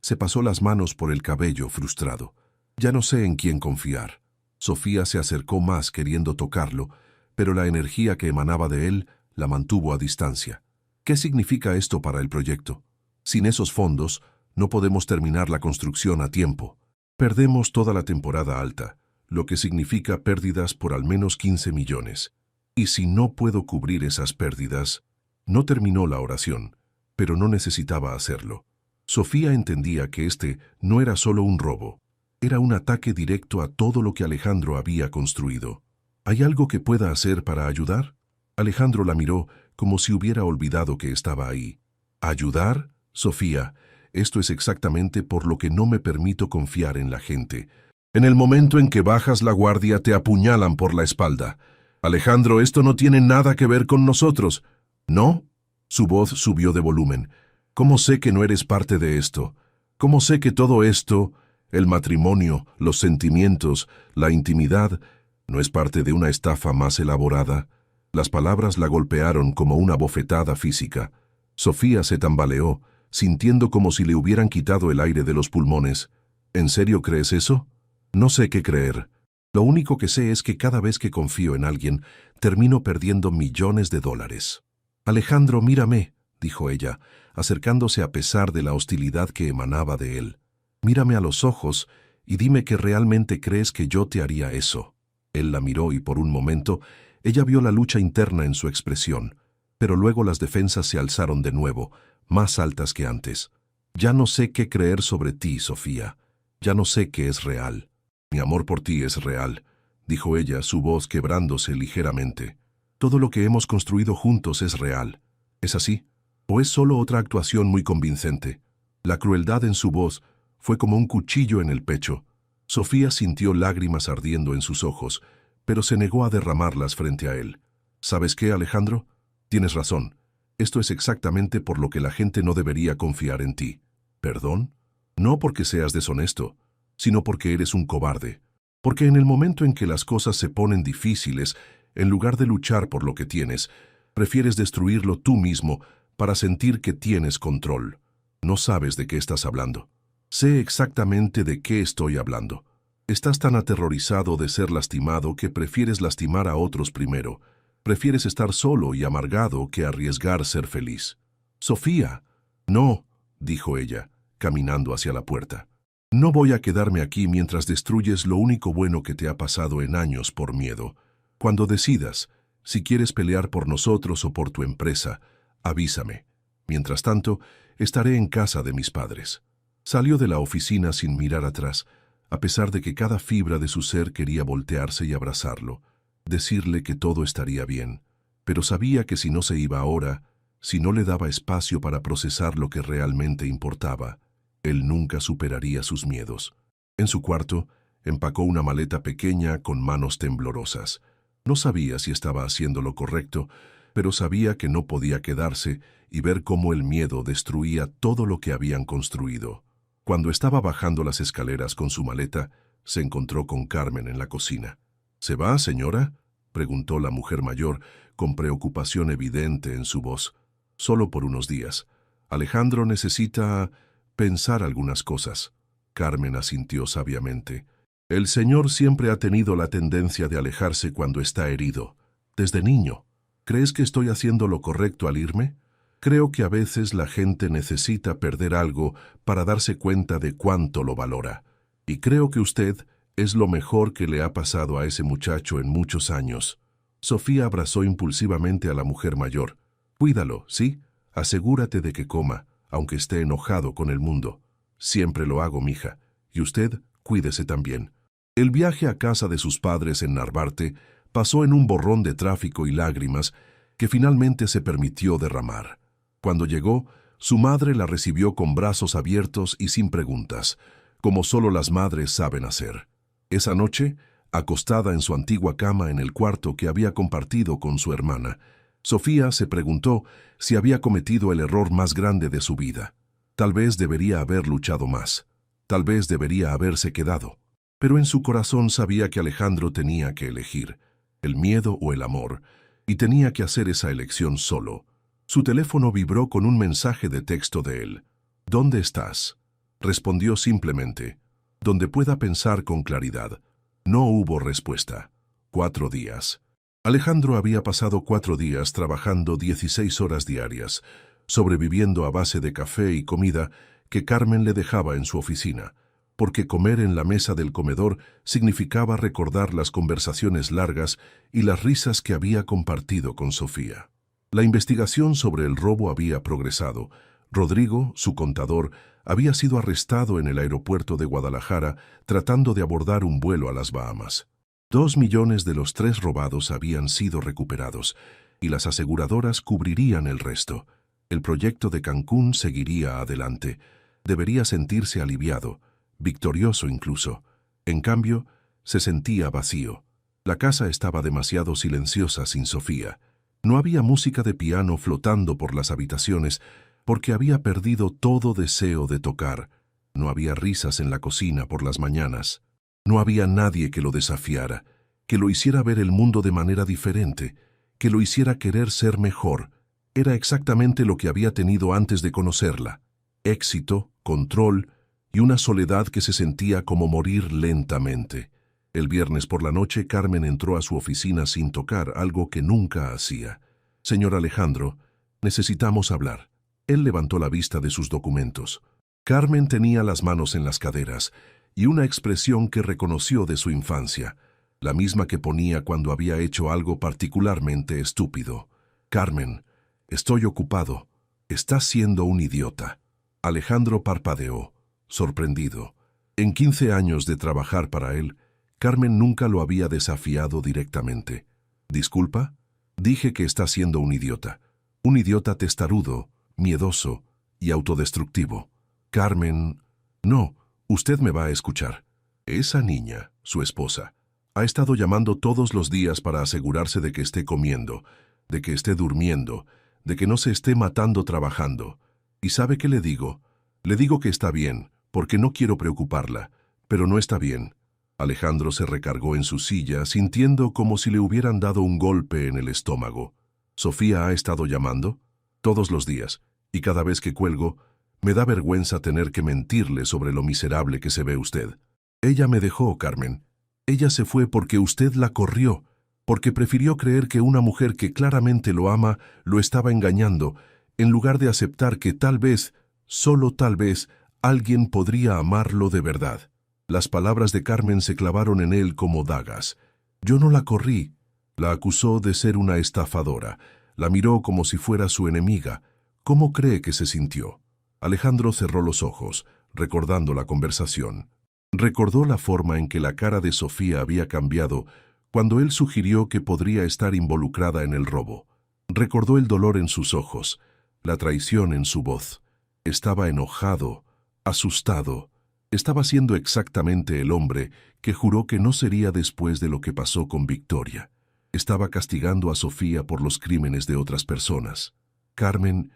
Speaker 1: Se pasó las manos por el cabello, frustrado. «Ya no sé en quién confiar». Sofía se acercó más queriendo tocarlo, pero la energía que emanaba de él la mantuvo a distancia. «¿Qué significa esto para el proyecto? Sin esos fondos, no podemos terminar la construcción a tiempo. Perdemos toda la temporada alta, lo que significa pérdidas por al menos 15 millones. Y si no puedo cubrir esas pérdidas…» No terminó la oración, pero no necesitaba hacerlo. Sofía entendía que este no era solo un robo, era un ataque directo a todo lo que Alejandro había construido. «¿Hay algo que pueda hacer para ayudar?» Alejandro la miró como si hubiera olvidado que estaba ahí. «¿Ayudar? Sofía, esto es exactamente por lo que no me permito confiar en la gente. En el momento en que bajas la guardia te apuñalan por la espalda. Alejandro, esto no tiene nada que ver con nosotros». «¿No?» Su voz subió de volumen. «¿Cómo sé que no eres parte de esto? ¿Cómo sé que todo esto, el matrimonio, los sentimientos, la intimidad, no es parte de una estafa más elaborada?» Las palabras la golpearon como una bofetada física. Sofía se tambaleó, sintiendo como si le hubieran quitado el aire de los pulmones. «¿En serio crees eso?» «No sé qué creer. Lo único que sé es que cada vez que confío en alguien, termino perdiendo millones de dólares». «Alejandro, mírame», dijo ella, acercándose a pesar de la hostilidad que emanaba de él. «Mírame a los ojos y dime que realmente crees que yo te haría eso». Él la miró y por un momento ella vio la lucha interna en su expresión, pero luego las defensas se alzaron de nuevo, más altas que antes. «Ya no sé qué creer sobre ti, Sofía. Ya no sé qué es real». «Mi amor por ti es real», dijo ella, su voz quebrándose ligeramente. «Todo lo que hemos construido juntos es real. ¿Es así? ¿O es solo otra actuación muy convincente?» La crueldad en su voz Fue como un cuchillo en el pecho. Sofía sintió lágrimas ardiendo en sus ojos, pero se negó a derramarlas frente a él. ¿Sabes qué, Alejandro? Tienes razón. Esto es exactamente por lo que la gente no debería confiar en ti. ¿Perdón? No porque seas deshonesto, sino porque eres un cobarde. Porque en el momento en que las cosas se ponen difíciles, en lugar de luchar por lo que tienes, prefieres destruirlo tú mismo para sentir que tienes control. No sabes de qué estás hablando. Sé exactamente de qué estoy hablando. Estás tan aterrorizado de ser lastimado que prefieres lastimar a otros primero. Prefieres estar solo y amargado que arriesgar ser feliz. Sofía. No, dijo ella, caminando hacia la puerta. No voy a quedarme aquí mientras destruyes lo único bueno que te ha pasado en años por miedo. Cuando decidas, si quieres pelear por nosotros o por tu empresa, avísame. Mientras tanto, estaré en casa de mis padres. Salió de la oficina sin mirar atrás, a pesar de que cada fibra de su ser quería voltearse y abrazarlo, decirle que todo estaría bien. Pero sabía que si no se iba ahora, si no le daba espacio para procesar lo que realmente importaba, él nunca superaría sus miedos. En su cuarto, empacó una maleta pequeña con manos temblorosas. No sabía si estaba haciendo lo correcto, pero sabía que no podía quedarse y ver cómo el miedo destruía todo lo que habían construido. Cuando estaba bajando las escaleras con su maleta, se encontró con Carmen en la cocina. ¿Se va, señora?, preguntó la mujer mayor, con preocupación evidente en su voz. Solo por unos días. Alejandro necesita pensar algunas cosas. Carmen asintió sabiamente. El señor siempre ha tenido la tendencia de alejarse cuando está herido. Desde niño. ¿Crees que estoy haciendo lo correcto al irme? Creo que a veces la gente necesita perder algo para darse cuenta de cuánto lo valora. Y creo que usted es lo mejor que le ha pasado a ese muchacho en muchos años. Sofía abrazó impulsivamente a la mujer mayor. Cuídalo, ¿sí? Asegúrate de que coma, aunque esté enojado con el mundo. Siempre lo hago, mija. Y usted, cuídese también. El viaje a casa de sus padres en Narvarte pasó en un borrón de tráfico y lágrimas que finalmente se permitió derramar. Cuando llegó, su madre la recibió con brazos abiertos y sin preguntas, como solo las madres saben hacer. Esa noche, acostada en su antigua cama en el cuarto que había compartido con su hermana, Sofía se preguntó si había cometido el error más grande de su vida. Tal vez debería haber luchado más. Tal vez debería haberse quedado. Pero en su corazón sabía que Alejandro tenía que elegir, el miedo o el amor, y tenía que hacer esa elección solo. Su teléfono vibró con un mensaje de texto de él. ¿Dónde estás? Respondió simplemente, donde pueda pensar con claridad. No hubo respuesta. 4 días. Alejandro había pasado 4 días trabajando 16 horas diarias, sobreviviendo a base de café y comida que Carmen le dejaba en su oficina, porque comer en la mesa del comedor significaba recordar las conversaciones largas y las risas que había compartido con Sofía. La investigación sobre el robo había progresado. Rodrigo, su contador, había sido arrestado en el aeropuerto de Guadalajara tratando de abordar un vuelo a las Bahamas. 2 millones de los 3 robados habían sido recuperados y las aseguradoras cubrirían el resto. El proyecto de Cancún seguiría adelante. Debería sentirse aliviado, victorioso incluso. En cambio, se sentía vacío. La casa estaba demasiado silenciosa sin Sofía. No había música de piano flotando por las habitaciones porque había perdido todo deseo de tocar. No había risas en la cocina por las mañanas. No había nadie que lo desafiara, que lo hiciera ver el mundo de manera diferente, que lo hiciera querer ser mejor. Era exactamente lo que había tenido antes de conocerla. Éxito, control y una soledad que se sentía como morir lentamente. El viernes por la noche, Carmen entró a su oficina sin tocar, algo que nunca hacía. «Señor Alejandro, necesitamos hablar». Él levantó la vista de sus documentos. Carmen tenía las manos en las caderas y una expresión que reconoció de su infancia, la misma que ponía cuando había hecho algo particularmente estúpido. «Carmen, estoy ocupado. Estás siendo un idiota». Alejandro parpadeó, sorprendido. En 15 años de trabajar para él, Carmen nunca lo había desafiado directamente. «¿Disculpa? Dije que está siendo un idiota. Un idiota testarudo, miedoso y autodestructivo». «Carmen, no, Usted me va a escuchar. Esa niña, su esposa, ha estado llamando todos los días para asegurarse de que esté comiendo, de que esté durmiendo, de que no se esté matando trabajando. ¿Y sabe qué le digo? Le digo que está bien, porque no quiero preocuparla, pero no está bien. Alejandro se recargó en su silla, sintiendo como si le hubieran dado un golpe en el estómago. ¿Sofía ha estado llamando? Todos los días, y cada vez que cuelgo, me da vergüenza tener que mentirle sobre lo miserable que se ve usted. Ella me dejó, Carmen. Ella se fue porque usted la corrió, porque prefirió creer que una mujer que claramente lo ama lo estaba engañando, en lugar de aceptar que tal vez, solo tal vez, alguien podría amarlo de verdad. Las palabras de Carmen se clavaron en él como dagas. Yo no la corrí. La acusó de ser una estafadora. La miró como si fuera su enemiga. ¿Cómo cree que se sintió? Alejandro cerró los ojos, recordando la conversación. Recordó la forma en que la cara de Sofía había cambiado cuando él sugirió que podría estar involucrada en el robo. Recordó el dolor en sus ojos, la traición en su voz. Estaba enojado, asustado. Estaba siendo exactamente el hombre que juró que no sería después de lo que pasó con Victoria. Estaba castigando a Sofía por los crímenes de otras personas. Carmen,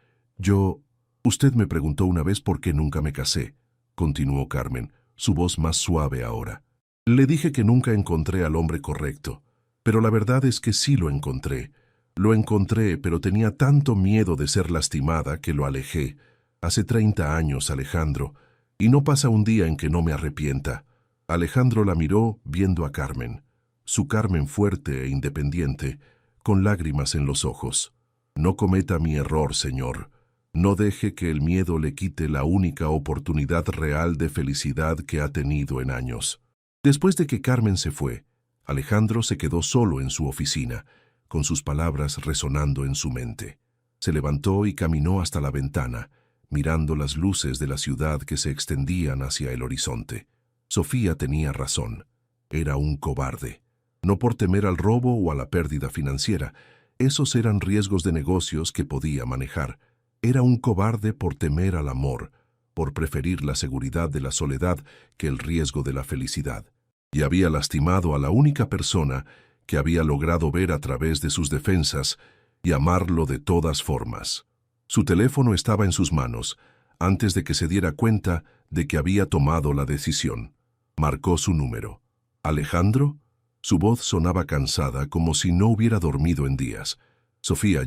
Speaker 1: Usted me preguntó una vez por qué nunca me casé, continuó Carmen, su voz más suave ahora. Le dije que nunca encontré al hombre correcto, pero la verdad es que sí lo encontré. Lo encontré, pero tenía tanto miedo de ser lastimada que lo alejé. Hace 30 años, Alejandro, y no pasa un día en que no me arrepienta. Alejandro la miró viendo a Carmen, su Carmen fuerte e independiente, con lágrimas en los ojos. No cometa mi error, señor. No deje que el miedo le quite la única oportunidad real de felicidad que ha tenido en años. Después de que Carmen se fue, Alejandro se quedó solo en su oficina, con sus palabras resonando en su mente. Se levantó y caminó hasta la ventana, mirando las luces de la ciudad que se extendían hacia el horizonte. Sofía tenía razón. Era un cobarde. No por temer al robo o a la pérdida financiera. Esos eran riesgos de negocios que podía manejar. Era un cobarde por temer al amor, por preferir la seguridad de la soledad que el riesgo de la felicidad. Y había lastimado a la única persona que había logrado ver a través de sus defensas y amarlo de todas formas. Su teléfono estaba en sus manos, antes de que se diera cuenta de que había tomado la decisión. Marcó su número. ¿Alejandro? Su voz sonaba cansada, como si no hubiera dormido en días. Sofía,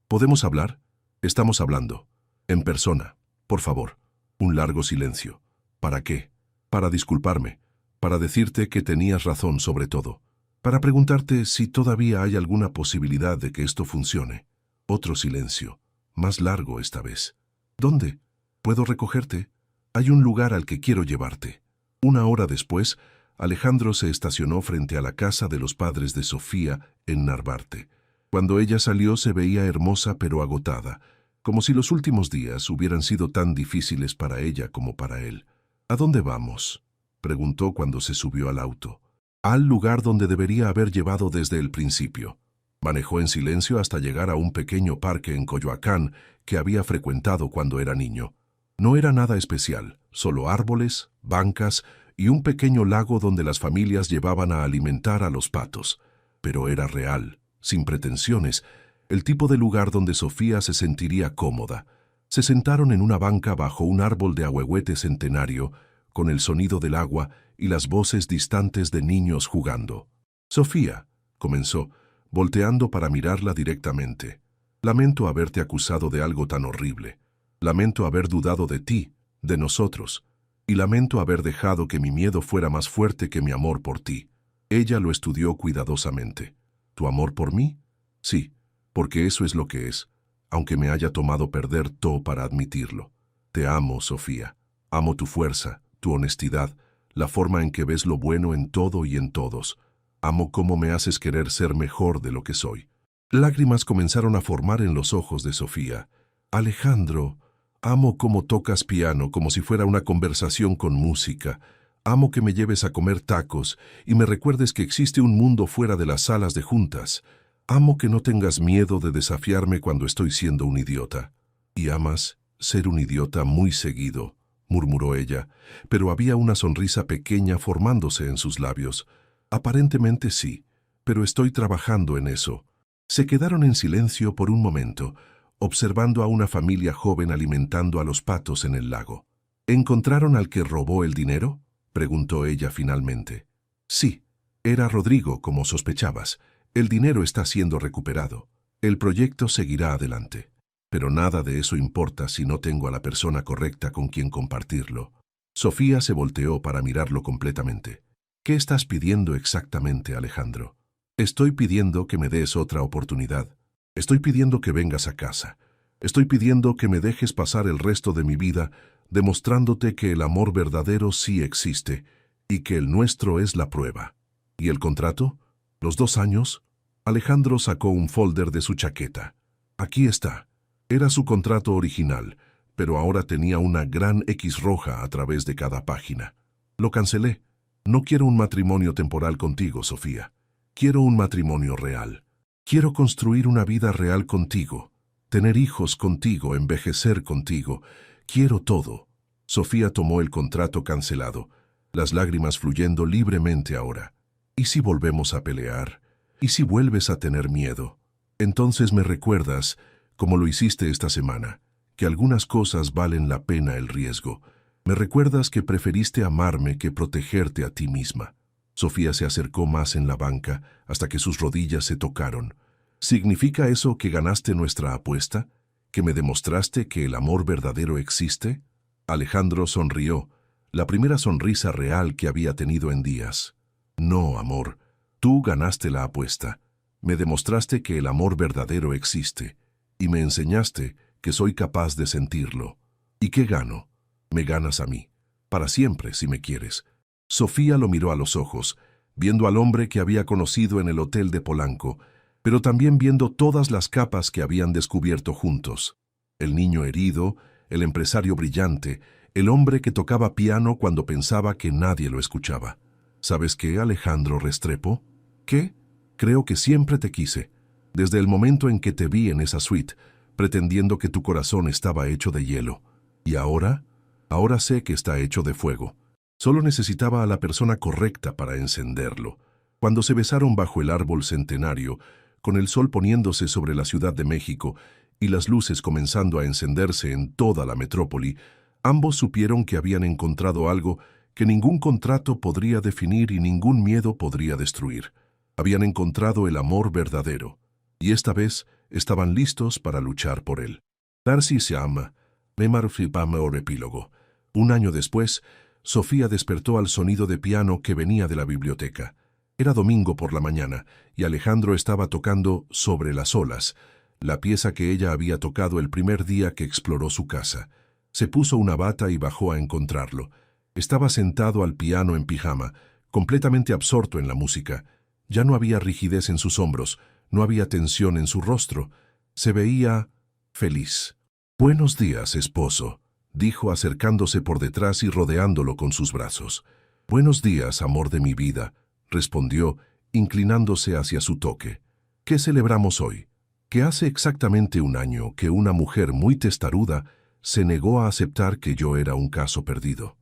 Speaker 1: ¿podemos hablar? Estamos hablando. En persona. Por favor. Un largo silencio. ¿Para qué? Para disculparme. Para decirte que tenías razón sobre todo. Para preguntarte si todavía hay alguna posibilidad de que esto funcione. Otro silencio. Más largo esta vez. ¿Dónde? ¿Puedo recogerte? Hay un lugar al que quiero llevarte. Una hora después, Alejandro se estacionó frente a la casa de los padres de Sofía en Narvarte. Cuando ella salió se veía hermosa pero agotada, como si los últimos días hubieran sido tan difíciles para ella como para él. ¿A dónde vamos?, preguntó cuando se subió al auto. Al lugar donde debería haber llevado desde el principio. Manejó en silencio hasta llegar a un pequeño parque en Coyoacán que había frecuentado cuando era niño. No era nada especial, solo árboles, bancas y un pequeño lago donde las familias llevaban a alimentar a los patos. Pero era real, sin pretensiones, el tipo de lugar donde Sofía se sentiría cómoda. Se sentaron en una banca bajo un árbol de ahuehuete centenario, con el sonido del agua y las voces distantes de niños jugando. Sofía, comenzó, volteando para mirarla directamente. Lamento haberte acusado de algo tan horrible. Lamento haber dudado de ti, de nosotros. Y lamento haber dejado que mi miedo fuera más fuerte que mi amor por ti. Ella lo estudió cuidadosamente. ¿Tu amor por mí? Sí, porque eso es lo que es, aunque me haya tomado perder todo para admitirlo. Te amo, Sofía. Amo tu fuerza, tu honestidad, la forma en que ves lo bueno en todo y en todos. Amo cómo me haces querer ser mejor de lo que soy. Lágrimas comenzaron a formar en los ojos de Sofía. Alejandro, amo cómo tocas piano como si fuera una conversación con música. Amo que me lleves a comer tacos y me recuerdes que existe un mundo fuera de las salas de juntas. Amo que no tengas miedo de desafiarme cuando estoy siendo un idiota. Y amas ser un idiota muy seguido, murmuró ella, pero había una sonrisa pequeña formándose en sus labios. Aparentemente sí, pero estoy trabajando en eso. Se quedaron en silencio por un momento, observando a una familia joven alimentando a los patos en el lago. ¿Encontraron al que robó el dinero?, preguntó ella finalmente. Sí, era Rodrigo, como sospechabas. El dinero está siendo recuperado. El proyecto seguirá adelante. Pero nada de eso importa si no tengo a la persona correcta con quien compartirlo. Sofía se volteó para mirarlo completamente. ¿Qué estás pidiendo exactamente, Alejandro? Estoy pidiendo que me des otra oportunidad. Estoy pidiendo que vengas a casa. Estoy pidiendo que me dejes pasar el resto de mi vida demostrándote que el amor verdadero sí existe y que el nuestro es la prueba. ¿Y el contrato? ¿Los 2 años? Alejandro sacó un folder de su chaqueta. Aquí está. Era su contrato original, pero ahora tenía una gran X roja a través de cada página. Lo cancelé. No quiero un matrimonio temporal contigo, Sofía. Quiero un matrimonio real. Quiero construir una vida real contigo, tener hijos contigo, envejecer contigo. Quiero todo. Sofía tomó el contrato cancelado, las lágrimas fluyendo libremente ahora. ¿Y si volvemos a pelear? ¿Y si vuelves a tener miedo? Entonces me recuerdas, como lo hiciste esta semana, que algunas cosas valen la pena el riesgo. Me recuerdas que preferiste amarme que protegerte a ti misma. Sofía se acercó más en la banca hasta que sus rodillas se tocaron. ¿Significa eso que ganaste nuestra apuesta? ¿Que me demostraste que el amor verdadero existe? Alejandro sonrió, la primera sonrisa real que había tenido en días. No, amor, tú ganaste la apuesta. Me demostraste que el amor verdadero existe, y me enseñaste que soy capaz de sentirlo. ¿Y qué gano? Me ganas a mí, para siempre si me quieres. Sofía lo miró a los ojos, viendo al hombre que había conocido en el hotel de Polanco, pero también viendo todas las capas que habían descubierto juntos. El niño herido, el empresario brillante, el hombre que tocaba piano cuando pensaba que nadie lo escuchaba. ¿Sabes qué, Alejandro Restrepo? ¿Qué? Creo que siempre te quise, desde el momento en que te vi en esa suite, pretendiendo que tu corazón estaba hecho de hielo. ¿Y ahora? Ahora sé que está hecho de fuego. Solo necesitaba a la persona correcta para encenderlo. Cuando se besaron bajo el árbol centenario, con el sol poniéndose sobre la Ciudad de México y las luces comenzando a encenderse en toda la metrópoli, ambos supieron que habían encontrado algo que ningún contrato podría definir y ningún miedo podría destruir. Habían encontrado el amor verdadero, y esta vez estaban listos para luchar por él. Darcy se ama, Memar Flipame o epílogo. 1 año después, Sofía despertó al sonido de piano que venía de la biblioteca. Era domingo por la mañana, y Alejandro estaba tocando Sobre las olas, la pieza que ella había tocado el primer día que exploró su casa. Se puso una bata y bajó a encontrarlo. Estaba sentado al piano en pijama, completamente absorto en la música. Ya no había rigidez en sus hombros, no había tensión en su rostro. Se veía feliz. «Buenos días, esposo», dijo acercándose por detrás y rodeándolo con sus brazos. «Buenos días, amor de mi vida», respondió, inclinándose hacia su toque. «¿Qué celebramos hoy?» Que hace exactamente 1 año que una mujer muy testaruda se negó a aceptar que yo era un caso perdido.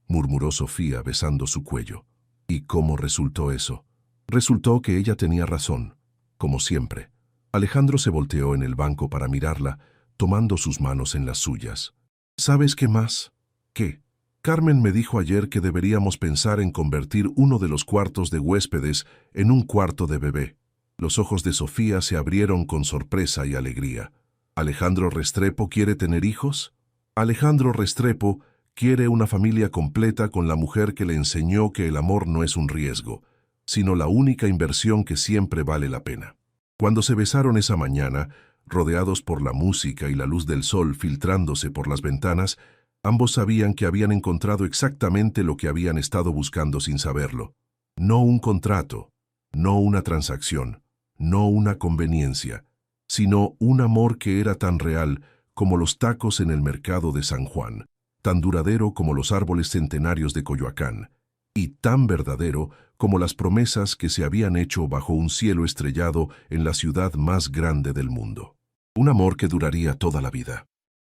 Speaker 1: Murmuró Sofía besando su cuello. ¿Y cómo resultó eso? Resultó que ella tenía razón, como siempre. Alejandro se volteó en el banco para mirarla, tomando sus manos en las suyas. ¿Sabes qué más? ¿Qué? Carmen me dijo ayer que deberíamos pensar en convertir uno de los cuartos de huéspedes en un cuarto de bebé. Los ojos de Sofía se abrieron con sorpresa y alegría. ¿Alejandro Restrepo quiere tener hijos? Alejandro Restrepo quiere una familia completa con la mujer que le enseñó que el amor no es un riesgo, sino la única inversión que siempre vale la pena. Cuando se besaron esa mañana, rodeados por la música y la luz del sol filtrándose por las ventanas, ambos sabían que habían encontrado exactamente lo que habían estado buscando sin saberlo. No un contrato, no una transacción, no una conveniencia, sino un amor que era tan real como los tacos en el mercado de San Juan, tan duradero como los árboles centenarios de Coyoacán, y tan verdadero como las promesas que se habían hecho bajo un cielo estrellado en la ciudad más grande del mundo. Un amor que duraría toda la vida.